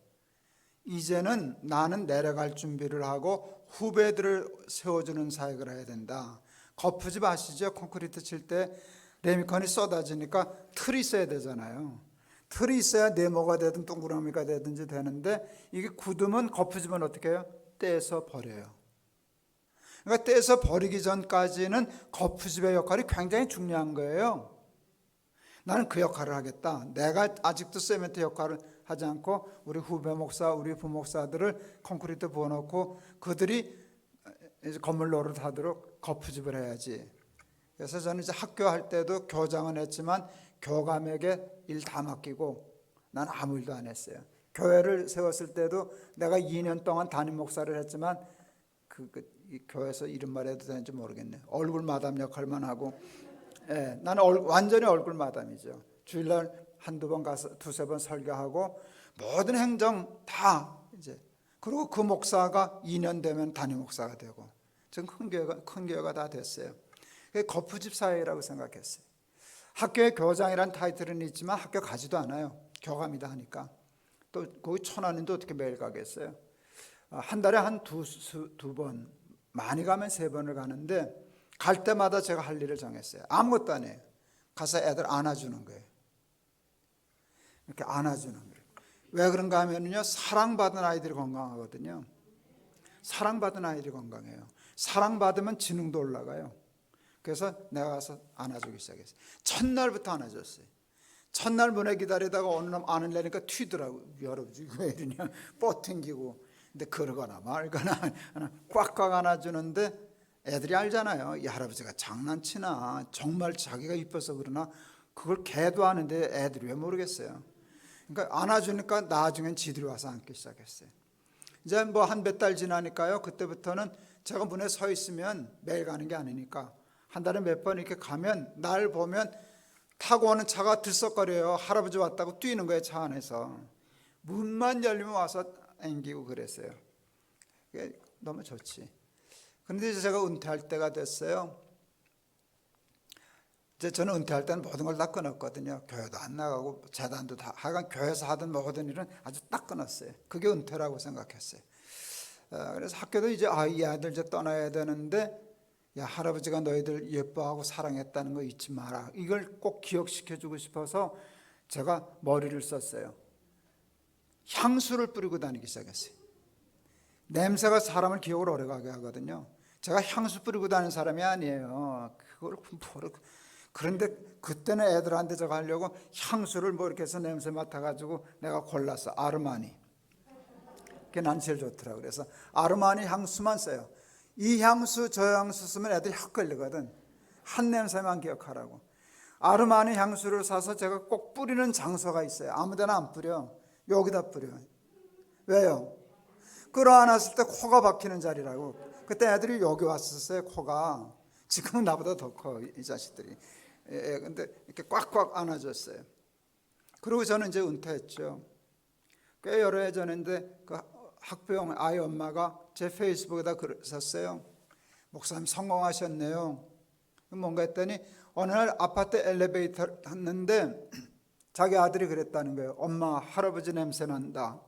이제는 나는 내려갈 준비를 하고 후배들을 세워주는 사역을 해야 된다. 거푸집 아시죠? 콘크리트 칠 때 레미컨이 쏟아지니까 틀이 있어야 되잖아요. 틀이 있어야 네모가 되든 동그라미가 되든지 되는데 이게 굳으면 거푸집은 어떻게 해요? 떼서 버려요. 그러니까 떼서 버리기 전까지는 거푸집의 역할이 굉장히 중요한 거예요. 나는 그 역할을 하겠다. 내가 아직도 세멘트 역할을 하지 않고 우리 후배 목사, 우리 부목사들을 콘크리트 부어놓고 그들이 이제 건물 노릇하도록 거푸집을 해야지. 그래서 저는 이제 학교 할 때도 교장은 했지만 교감에게 일 다 맡기고 난 아무 일도 안 했어요. 교회를 세웠을 때도 내가 2년 동안 담임 목사를 했지만 이 교회에서 이런 말 해도 되는지 모르겠네요. 얼굴 마담 역할만 하고 나는 완전히 얼굴 마담이죠. 주일날 한두 번 가서 두세 번 설교하고 모든 행정 다 이제 그리고 그 목사가 2년 되면 담임 목사가 되고 지금 큰 교회가 다 됐어요. 그게 거푸집 사회라고 생각했어요. 학교에 교장이란 타이틀은 있지만 학교 가지도 않아요. 교감이다 하니까. 또 거기 천안인데 어떻게 매일 가겠어요? 한 달에 한 두 번, 많이 가면 3번을 가는데 갈 때마다 제가 할 일을 정했어요. 아무것도 안 해요. 가서 애들 안아주는 거예요. 이렇게 안아주는 거예요. 왜 그런가 하면요, 사랑받은 아이들이 건강하거든요. 사랑받은 아이들이 건강해요. 사랑받으면 지능도 올라가요. 그래서 내가 가서 안아주기 시작했어요. 첫날부터 안아줬어요. 첫날 문에 기다리다가 어느 날 안으려니까 튀더라고요. 여러분 왜 이러냐, 뻗팅기고. 근데 그러거나 말거나 꽉꽉 안아주는데 애들이 알잖아요. 이 할아버지가 장난치나 정말 자기가 이뻐서 그러나 그걸 걔도 아는데 애들이 왜 모르겠어요. 그러니까 안아주니까 나중엔 지들이 와서 앉기 시작했어요. 이제 뭐 한 몇 달 지나니까요. 그때부터는 제가 문에 서 있으면 매일 가는 게 아니니까 한 달에 몇 번 이렇게 가면 날 보면 타고 오는 차가 들썩거려요. 할아버지 왔다고 뛰는 거예요. 차 안에서. 문만 열리면 와서 앵기고 그랬어요. 그게 너무 좋지. 그런데 이제 제가 은퇴할 때가 됐어요. 이제 저는 은퇴할 때는 모든 걸 다 끊었거든요. 교회도 안 나가고 재단도 다 하여간 교회에서 하던 모든 일은 아주 딱 끊었어요. 그게 은퇴라고 생각했어요. 그래서 학교도 이제 이 아이들 이제 떠나야 되는데 야, 할아버지가 너희들 예뻐하고 사랑했다는 거 잊지 마라. 이걸 꼭 기억시켜주고 싶어서 제가 머리를 썼어요. 향수를 뿌리고 다니기 시작했어요. 냄새가 사람을 기억을 오래가게 하거든요. 제가 향수 뿌리고 다니는 사람이 아니에요. 그걸 그런데 그때는 애들한테 저거 하려고 향수를 뭐 이렇게 해서 냄새 맡아가지고 내가 골랐어. 아르마니. 그게 난 제일 좋더라고. 그래서 아르마니 향수만 써요. 이 향수 저 향수 쓰면 애들이 헷갈리거든. 한 냄새만 기억하라고. 아르마니 향수를 사서 제가 꼭 뿌리는 장소가 있어요. 아무데나 안 뿌려. 여기다 뿌려. 왜요? 끌어안았을 때 코가 박히는 자리라고. 그때 애들이 여기 왔었어요. 코가. 지금은 나보다 더 커, 이 자식들이. 근데 이렇게 꽉꽉 안아줬어요. 그리고 저는 이제 은퇴했죠. 꽤 여러 해 전인데 그 학부형 아이 엄마가 제 페이스북에다 글을 썼어요. 목사님 성공하셨네요. 뭔가 했더니 어느 날 아파트 엘리베이터 탔는데 자기 아들이 그랬다는 거예요. 엄마, 할아버지 냄새 난다.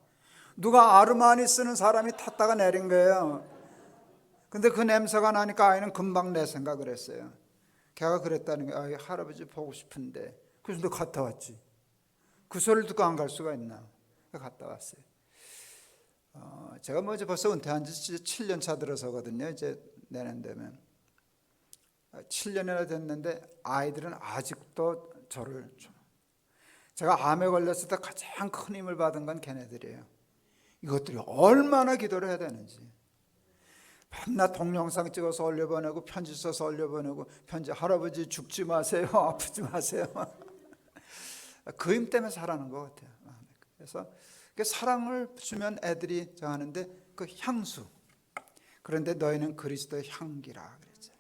누가 아르마니 쓰는 사람이 탔다가 내린 거예요. 근데 그 냄새가 나니까 아이는 금방 내 생각을 했어요. 걔가 그랬다는 거예요. 아이, 할아버지 보고 싶은데. 그래서 너 갔다 왔지. 그 소리를 듣고 안 갈 수가 있나. 갔다 왔어요. 제가 뭐 이제 벌써 은퇴한 지 7년 차 들어서거든요. 이제 내년 되면. 7년이나 됐는데 아이들은 아직도 저를 제가 암에 걸렸을 때 가장 큰 힘을 받은 건 걔네들이에요. 이것들이 얼마나 기도를 해야 되는지. 밤낮 동영상 찍어서 올려보내고 편지 써서 올려보내고 편지 할아버지 죽지 마세요. 아프지 마세요. 그 힘 때문에 살아는 것 같아요. 그래서 사랑을 주면 애들이 정하는데 그 향수. 그런데 너희는 그리스도의 향기라 그랬죠.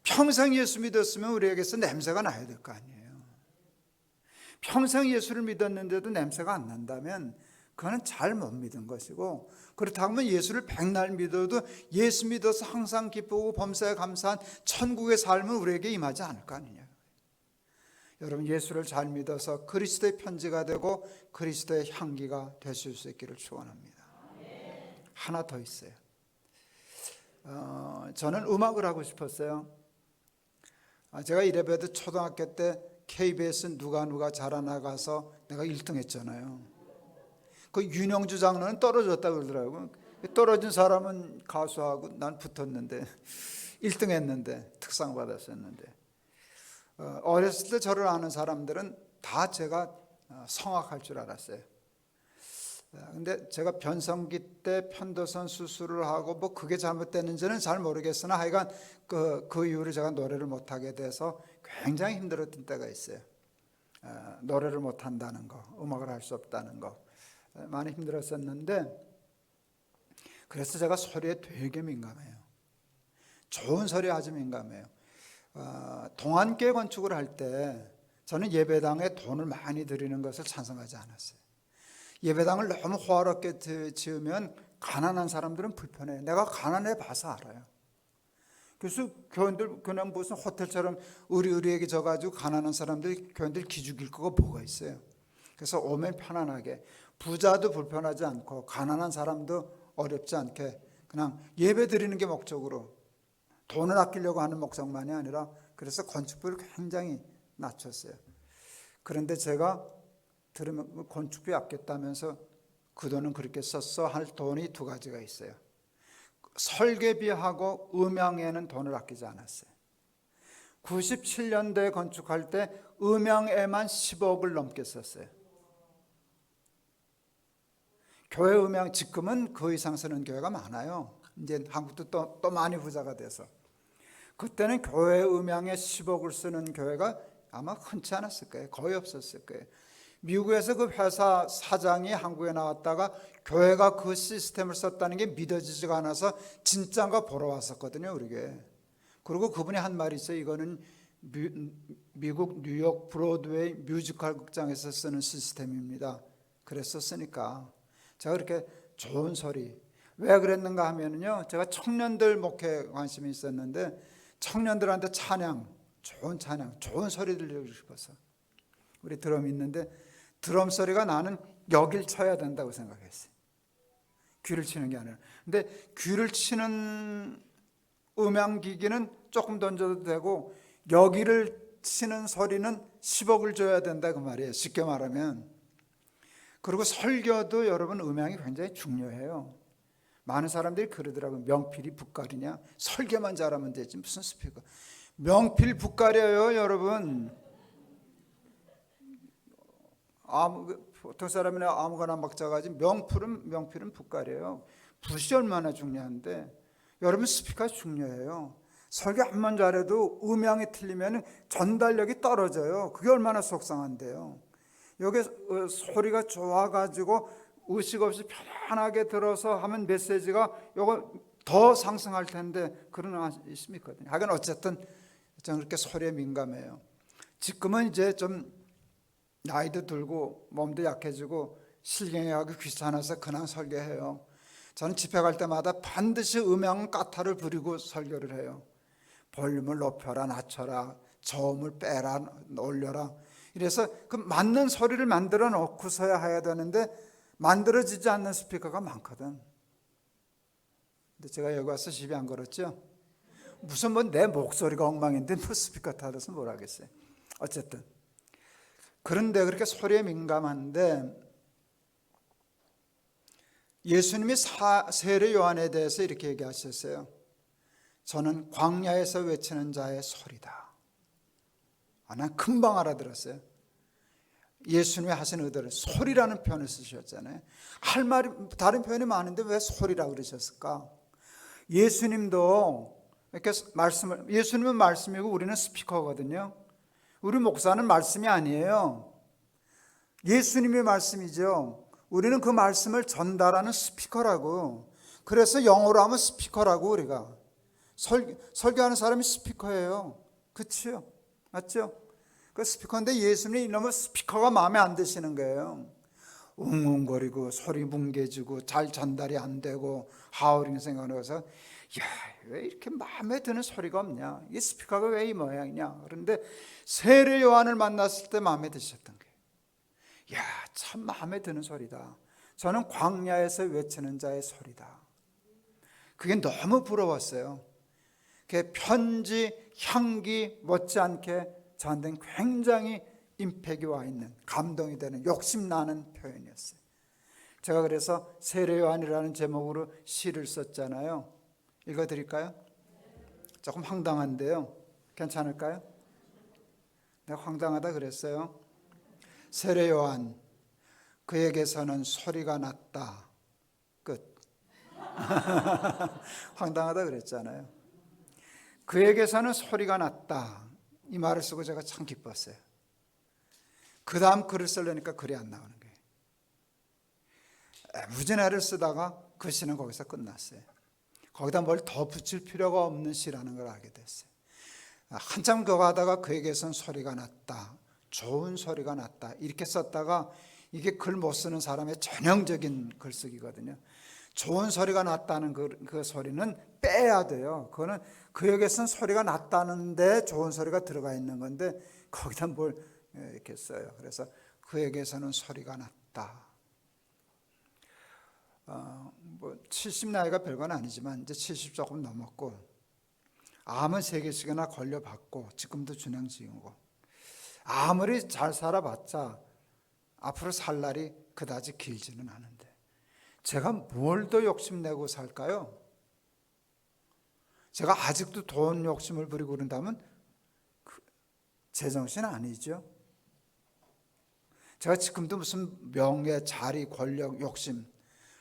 평생 예수 믿었으면 우리에게서 냄새가 나야 될 거 아니에요. 평생 예수를 믿었는데도 냄새가 안 난다면 그거는 잘 못 믿은 것이고, 그렇다면 예수를 백날 믿어도 예수 믿어서 항상 기쁘고 범사에 감사한 천국의 삶은 우리에게 임하지 않을 거 아니냐. 여러분, 예수를 잘 믿어서 그리스도의 편지가 되고 그리스도의 향기가 되실 수 있기를 축원합니다. 하나 더 있어요. 저는 음악을 하고 싶었어요. 제가 이래봬도 초등학교 때 KBS 누가 자라나가서 내가 1등 했잖아요. 그 윤영주 장로는 떨어졌다 그러더라고요. 떨어진 사람은 가수하고 난 붙었는데 1등 했는데 특상 받았었는데, 어렸을 때 저를 아는 사람들은 다 제가 성악할 줄 알았어요. 근데 제가 변성기 때 편도선 수술을 하고 뭐 그게 잘못됐는지는 잘 모르겠으나 하여간 그 이후로 제가 노래를 못하게 돼서 굉장히 힘들었던 때가 있어요. 노래를 못한다는 거, 음악을 할 수 없다는 거 많이 힘들었었는데, 그래서 제가 소리에 되게 민감해요. 좋은 소리에 아주 민감해요. 동안교회 건축을 할 때 저는 예배당에 돈을 많이 들이는 것을 찬성하지 않았어요. 예배당을 너무 호화롭게 지으면 가난한 사람들은 불편해요. 내가 가난해 봐서 알아요. 그래서 교인들 그냥 무슨 호텔처럼 의리의리하게 져가지고 가난한 사람들이 교인들 기죽일 거가 뭐가 있어요. 그래서 오면 편안하게, 부자도 불편하지 않고 가난한 사람도 어렵지 않게 그냥 예배 드리는 게 목적으로, 돈을 아끼려고 하는 목적만이 아니라, 그래서 건축비를 굉장히 낮췄어요. 그런데 제가 들으면 건축비 아꼈다면서 그 돈은 그렇게 썼어 할 돈이 두 가지가 있어요. 설계비하고 음향에는 돈을 아끼지 않았어요. 97년도에 건축할 때 음향에만 10억을 넘게 썼어요. 교회 음향, 지금은 그 이상 쓰는 교회가 많아요. 이제 한국도 또 많이 부자가 돼서. 그때는 교회 음향에 10억을 쓰는 교회가 아마 흔치 않았을 거예요. 거의 없었을 거예요. 미국에서 그 회사 사장이 한국에 나왔다가 교회가 그 시스템을 썼다는 게 믿어지지가 않아서 진짜인가 보러 왔었거든요, 우리게. 그리고 그분이 한 말이 있어요. 이거는 미국 뉴욕 브로드웨이 뮤지컬 극장에서 쓰는 시스템입니다. 그랬었으니까 제가 그렇게 좋은 소리, 왜 그랬는가 하면요, 제가 청년들 목회에 관심이 있었는데 청년들한테 찬양, 좋은 찬양, 좋은 소리 들려주고 싶어서. 우리 드럼 있는데 드럼 소리가 나는 여길 쳐야 된다고 생각했어요. 귀를 치는 게 아니라. 근데 귀를 치는 음향기기는 조금 던져도 되고 여기를 치는 소리는 10억을 줘야 된다 그 말이에요. 쉽게 말하면. 그리고 설교도 여러분 음향이 굉장히 중요해요. 많은 사람들이 그러더라고요. 명필이 붓가리냐? 설교만 잘하면 되지 무슨 스피커. 명필 붓가려요 여러분. 보통 사람이나 아무거나 막 잡아가지 명필은 붓가려요. 붓이 얼마나 중요한데 여러분 스피커가 중요해요. 설교 한번 잘해도 음향이 틀리면 전달력이 떨어져요. 그게 얼마나 속상한데요. 여기 소리가 좋아가지고 의식 없이 편안하게 들어서 하면 메시지가 요거 더 상승할 텐데 그런 거 있습니까? 하여간 어쨌든 저는 그렇게 소리에 민감해요. 지금은 이제 좀 나이도 들고 몸도 약해지고 실경하기 귀찮아서 그냥 설교해요. 저는 집회 갈 때마다 반드시 음향 까타를 부리고 설교를 해요. 볼륨을 높여라 낮춰라 저음을 빼라 올려라. 이래서 그 맞는 소리를 만들어 놓고서야 해야 되는데 만들어지지 않는 스피커가 많거든. 근데 제가 여기 와서 시비 안 걸었죠? 무슨 뭐 내 목소리가 엉망인데 뭐 스피커 타서 뭘 하겠어요. 어쨌든 그런데 그렇게 소리에 민감한데 예수님이 세례 요한에 대해서 이렇게 얘기하셨어요. 저는 광야에서 외치는 자의 소리다. 난 금방 알아들었어요. 예수님이 하신 의도를 소리라는 표현을 쓰셨잖아요. 할 말이 다른 표현이 많은데 왜 소리라고 그러셨을까? 예수님도 이렇게 예수님은 말씀이고 우리는 스피커거든요. 우리 목사는 말씀이 아니에요. 예수님이 말씀이죠. 우리는 그 말씀을 전달하는 스피커라고. 그래서 영어로 하면 스피커라고 우리가. 설교하는 사람이 스피커예요. 그렇죠? 맞죠? 그 스피커인데 예수님이 이놈의 스피커가 마음에 안 드시는 거예요. 웅웅거리고 소리 뭉개지고 잘 전달이 안 되고 하우링 생각을 해서 야, 왜 이렇게 마음에 드는 소리가 없냐? 이 스피커가 왜 이 모양이냐? 그런데 세례 요한을 만났을 때 마음에 드셨던 거예요. 야, 참 마음에 드는 소리다. 저는 광야에서 외치는 자의 소리다. 그게 너무 부러웠어요. 그게 편지 향기 못지않게 저한테는 굉장히 임팩이 와 있는 감동이 되는 욕심나는 표현이었어요. 제가 그래서 세례 요한이라는 제목으로 시를 썼잖아요. 읽어드릴까요? 조금 황당한데요. 괜찮을까요? 내가 황당하다 그랬어요. 세례 요한 그에게서는 소리가 났다. 끝. 황당하다 그랬잖아요. 그에게서는 소리가 났다. 이 말을 쓰고 제가 참 기뻤어요. 그 다음 글을 쓰려니까 글이 안 나오는 거예요. 무진애를 쓰다가 그 시는 거기서 끝났어요. 거기다 뭘 더 붙일 필요가 없는 시라는 걸 알게 됐어요. 한참 그거 하다가 그에게선 소리가 났다. 좋은 소리가 났다. 이렇게 썼다가 이게 글 못 쓰는 사람의 전형적인 글쓰기거든요. 좋은 소리가 났다는 그 소리는 빼야 돼요. 그거는 그에게선 소리가 났다는데 좋은 소리가 들어가 있는 건데 거기다 뭘 이렇게 써요. 그래서 그에게서는 소리가 났다. 70 나이가 별건 아니지만 이제 70 조금 넘었고 암은 3개씩이나 걸려봤고 지금도 준행 중이고 아무리 잘 살아봤자 앞으로 살 날이 그다지 길지는 않은데 제가 뭘 더 욕심내고 살까요? 제가 아직도 돈 욕심을 부리고 그런다면 제정신 아니죠. 제가 지금도 무슨 명예, 자리, 권력, 욕심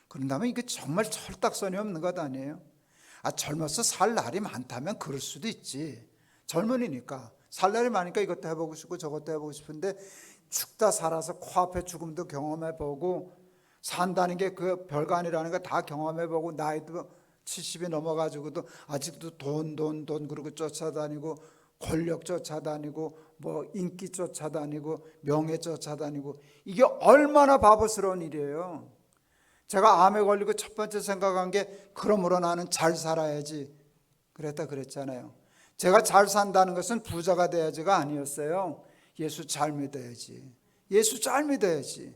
그런다면 이게 정말 철딱선이 없는 것 아니에요? 젊어서 살 날이 많다면 그럴 수도 있지. 젊은이니까 살 날이 많으니까 이것도 해보고 싶고 저것도 해보고 싶은데 죽다 살아서 코앞에 죽음도 경험해보고 산다는 게 그 별거 아니라는 거 다 경험해보고 나이도 70이 넘어가지고도 아직도 돈 그러고 쫓아다니고 권력 쫓아다니고 뭐 인기 쫓아다니고 명예 쫓아다니고 이게 얼마나 바보스러운 일이에요. 제가 암에 걸리고 첫 번째 생각한 게 그러므로 나는 잘 살아야지 그랬잖아요. 제가 잘 산다는 것은 부자가 돼야지가 아니었어요. 예수 잘 믿어야지. 예수 잘 믿어야지.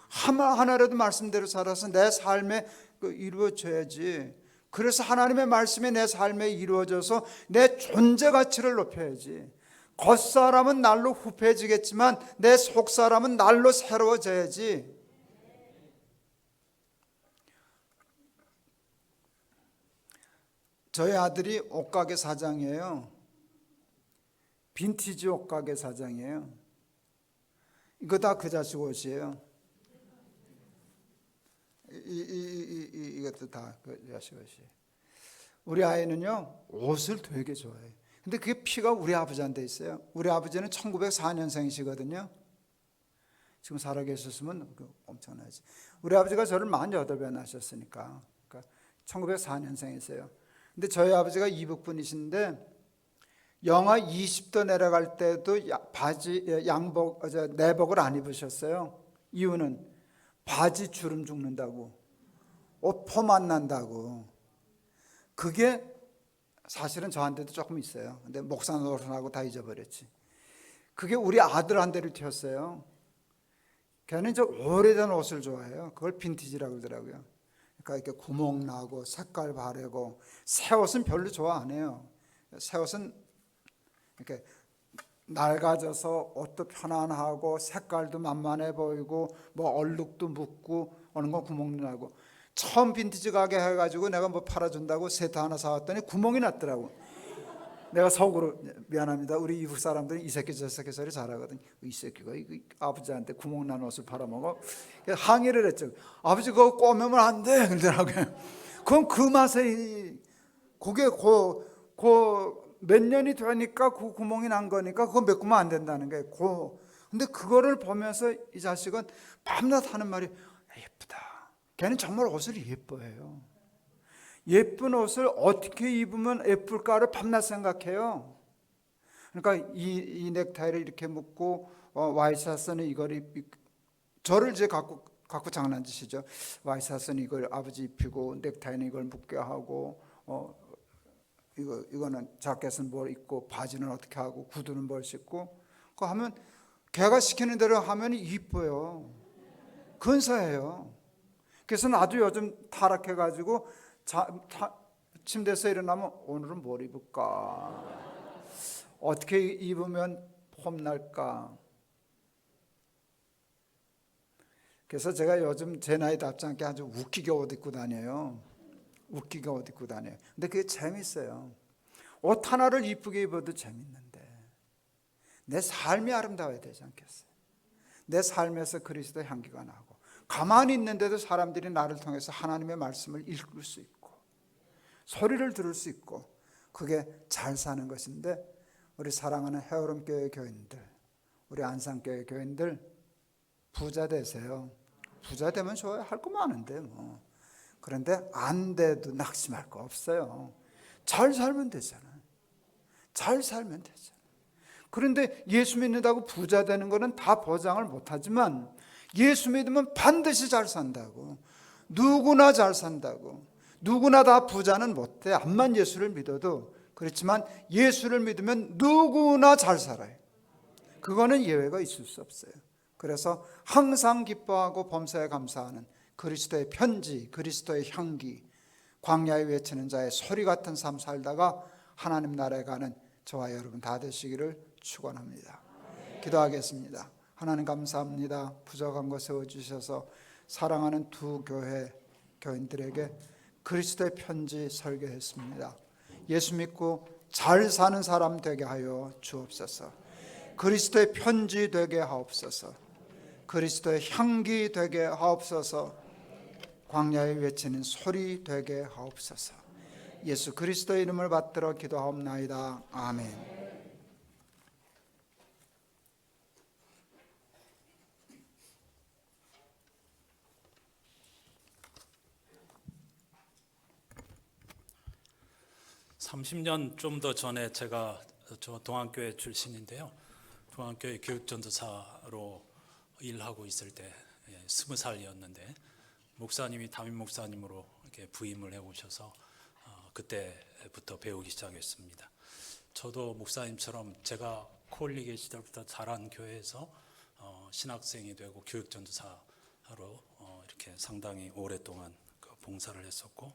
하나라도 말씀대로 살아서 내 삶에 이루어져야지. 그래서 하나님의 말씀이 내 삶에 이루어져서 내 존재 가치를 높여야지. 겉사람은 날로 후패해지겠지만 내 속사람은 날로 새로워져야지. 저희 아들이 옷가게 사장이에요. 빈티지 옷가게 사장이에요. 이거 다 그 자식 옷이에요. 이것도 다 그 자식 옷이에요. 우리 아이는요, 옷을 되게 좋아해요. 근데 그게 피가 우리 아버지한테 있어요. 우리 아버지는 1904년생이시거든요. 지금 살아계셨으면 엄청나지. 우리 아버지가 저를 48배 낳으셨으니까. 그러니까 1904년생이세요. 근데 저희 아버지가 이북분이신데 영하 20도 내려갈 때도 내복을 안 입으셨어요. 이유는 바지 주름 죽는다고, 옷 폼 안 난다고. 그게 사실은 저한테도 조금 있어요. 근데 목사 노릇하고 다 잊어버렸지. 그게 우리 아들한테를 튀었어요. 걔는 이제 오래된 옷을 좋아해요. 그걸 빈티지라고 그러더라고요. 그러니까 이렇게 구멍 나고 색깔 바르고. 새 옷은 별로 좋아 안 해요. 새 옷은 이렇게 낡아져서 옷도 편안하고 색깔도 만만해 보이고 뭐 얼룩도 묻고 어느 건 구멍도 나고. 처음 빈티지 가게 해가지고 내가 뭐 팔아준다고 세트 하나 사왔더니 구멍이 났더라고. 내가 속으로 미안합니다. 우리 이북 사람들은 이 새끼 저 새끼 소리 잘하거든. 이 새끼가 아버지한테 구멍 난 옷을 팔아먹어. 항의를 했죠. 아버지 그거 꼬매면 안 돼. 그러더라고요. 그럼 그 맛에 그게 몇 년이 되니까 그 구멍이 난 거니까 그거 메꾸면 안 된다는 거예요. 근데 그거를 보면서 이 자식은 밤낮 하는 말이 예쁘다. 걔는 정말 옷을 예뻐해요. 예쁜 옷을 어떻게 입으면 예쁠까를 밤낮 생각해요. 그러니까 이 넥타이를 이렇게 묶고 와이셔츠는 이걸 저를 이제 갖고 장난치시죠. 와이셔츠는 이걸 아버지 입히고 넥타이는 이걸 묶게 하고 이거는 자켓은 뭘 입고 바지는 어떻게 하고 구두는 뭘 신고 그거 하면 걔가 시키는 대로 하면 이뻐요. 근사해요. 그래서 나도 요즘 타락해가지고 침대에서 일어나면 오늘은 뭘 입을까? 어떻게 입으면 폼날까? 그래서 제가 요즘 제 나이답지 않게 아주 웃기게 옷 입고 다녀요. 웃기게 옷 입고 다녀요. 근데 그게 재밌어요. 옷 하나를 이쁘게 입어도 재밌는데 내 삶이 아름다워야 되지 않겠어요? 내 삶에서 그리스도의 향기가 나고 가만히 있는데도 사람들이 나를 통해서 하나님의 말씀을 읽을 수 있고 소리를 들을 수 있고 그게 잘 사는 것인데 우리 사랑하는 헤어름교회 교인들, 우리 안산교회 교인들 부자 되세요. 부자 되면 좋아요. 할 거 많은데 뭐. 그런데 안 돼도 낙심할 거 없어요. 잘 살면 되잖아요. 잘 살면 되잖아요. 그런데 예수 믿는다고 부자 되는 거는 다 보장을 못하지만 예수 믿으면 반드시 잘 산다고. 누구나 잘 산다고. 누구나 다 부자는 못돼. 암만 예수를 믿어도. 그렇지만 예수를 믿으면 누구나 잘 살아요. 그거는 예외가 있을 수 없어요. 그래서 항상 기뻐하고 범사에 감사하는 그리스도의 편지, 그리스도의 향기, 광야에 외치는 자의 소리 같은 삶 살다가 하나님 나라에 가는 저와 여러분 다 되시기를 축원합니다. 기도하겠습니다. 하나님 감사합니다. 부족한 거 세워주셔서 사랑하는 두 교회 교인들에게 그리스도의 편지 설교했습니다. 예수 믿고 잘 사는 사람 되게 하여 주옵소서. 그리스도의 편지 되게 하옵소서. 그리스도의 향기 되게 하옵소서. 광야에 외치는 소리 되게 하옵소서. 예수 그리스도의 이름을 받들어 기도하옵나이다. 아멘. (30년) 좀 더 전에 제가 저 동안교회 출신인데요. 동안교회 교육전도사로 일하고 있을 때 20살이었는데 목사님이 담임 목사님으로 이렇게 부임을 해오셔서 그때부터 배우기 시작했습니다. 저도 목사님처럼 제가 콜리게 시절부터 자란 교회에서 신학생이 되고 교육전도사로 이렇게 상당히 오랫동안 봉사를 했었고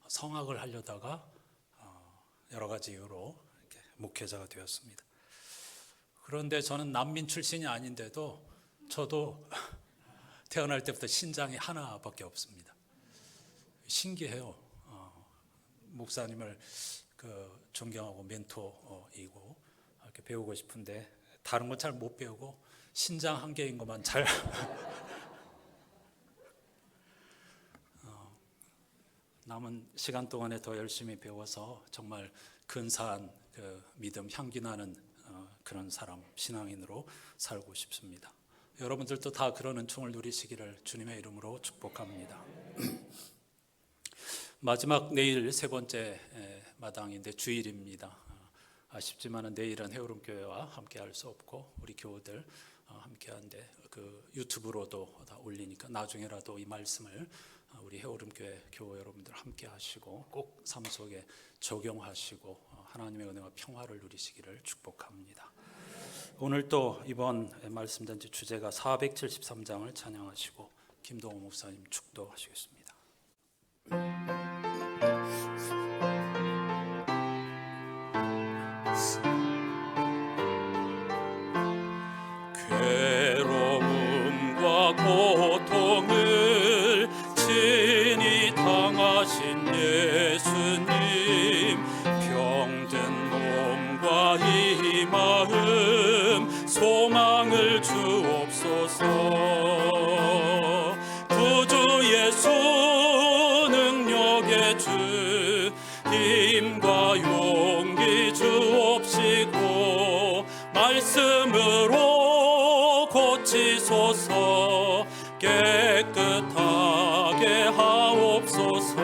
성학을 하려다가 여러 가지 이유로 이렇게 목회자가 되었습니다. 그런데 저는 난민 출신이 아닌데도 저도 태어날 때부터 신장이 하나밖에 없습니다. 신기해요. 목사님을 존경하고 멘토이고 이렇게 배우고 싶은데 다른 건 잘 못 배우고 신장 한 개인 것만 잘 남은 시간 동안에 더 열심히 배워서 정말 근사한 믿음 향기 나는 그런 사람, 신앙인으로 살고 싶습니다. 여러분들도 다 그런 은총을 누리시기를 주님의 이름으로 축복합니다. 마지막 내일 세 번째 마당인데 주일입니다. 아쉽지만 내일은 해오름교회와 함께할 수 없고 우리 교우들 함께한데 유튜브로도 다 올리니까 나중에라도 이 말씀을 우리 해오름교회 교우 여러분들 함께하시고 꼭 삶 속에 적용하시고 하나님의 은혜와 평화를 누리시기를 축복합니다. 오늘 또 이번 말씀단지 주제가 473장을 찬양하시고 김동호 목사님 축도하시겠습니다. 괴로움과 고통을 친히 당하신 예수님, 병든 몸과 이 마음 소망을 주옵소서. 구주 예수 능력의 주 힘과 용기 주옵시고 말씀으로 고치소서. 깨끗하게 하옵소서.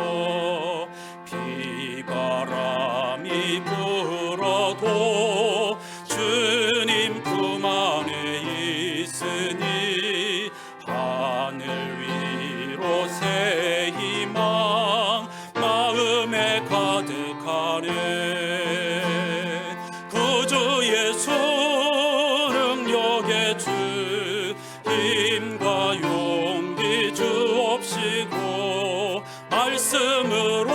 비바람이 불어도 주님 품 안에 있으니 하늘 위로 새 희망 마음에 가득하네. 구주 예수 능력의 주 힘과 용기 주옵시고 말씀으로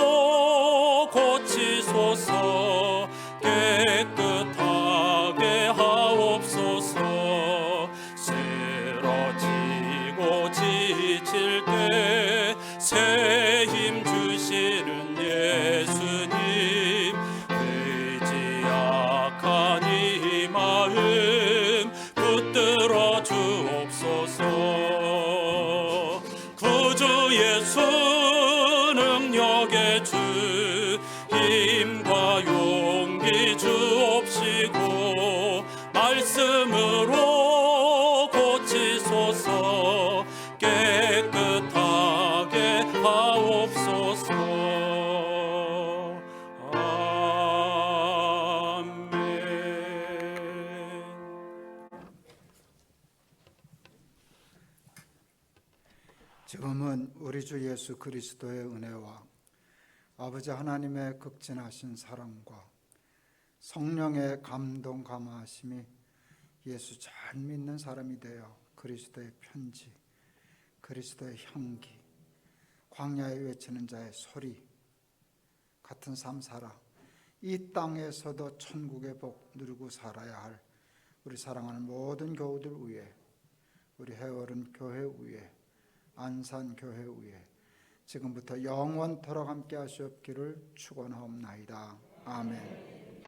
고치소서. 깨끗하게 하옵소서. 쓰러지고 지칠 때 새 힘 주시는 예수님, 의지 약한 이 마음 붙들어 주옵소서. 구주 예수 능력의 주 힘과 용기 주옵시고 말씀으로 고치소서. 깨끗하게 하옵소서. 아멘. 지금은 우리 주 예수 그리스도의 은혜와 아버지 하나님의 극진하신 사랑과 성령의 감동 감화하심이 예수 잘 믿는 사람이 되어 그리스도의 편지, 그리스도의 향기, 광야에 외치는 자의 소리 같은 삶 살아 이 땅에서도 천국의 복 누리고 살아야 할 우리 사랑하는 모든 교우들 위해, 우리 해월은 교회 위에, 안산 교회 위에 지금부터 영원토록 함께 하시옵기를 축원하옵나이다. 아멘.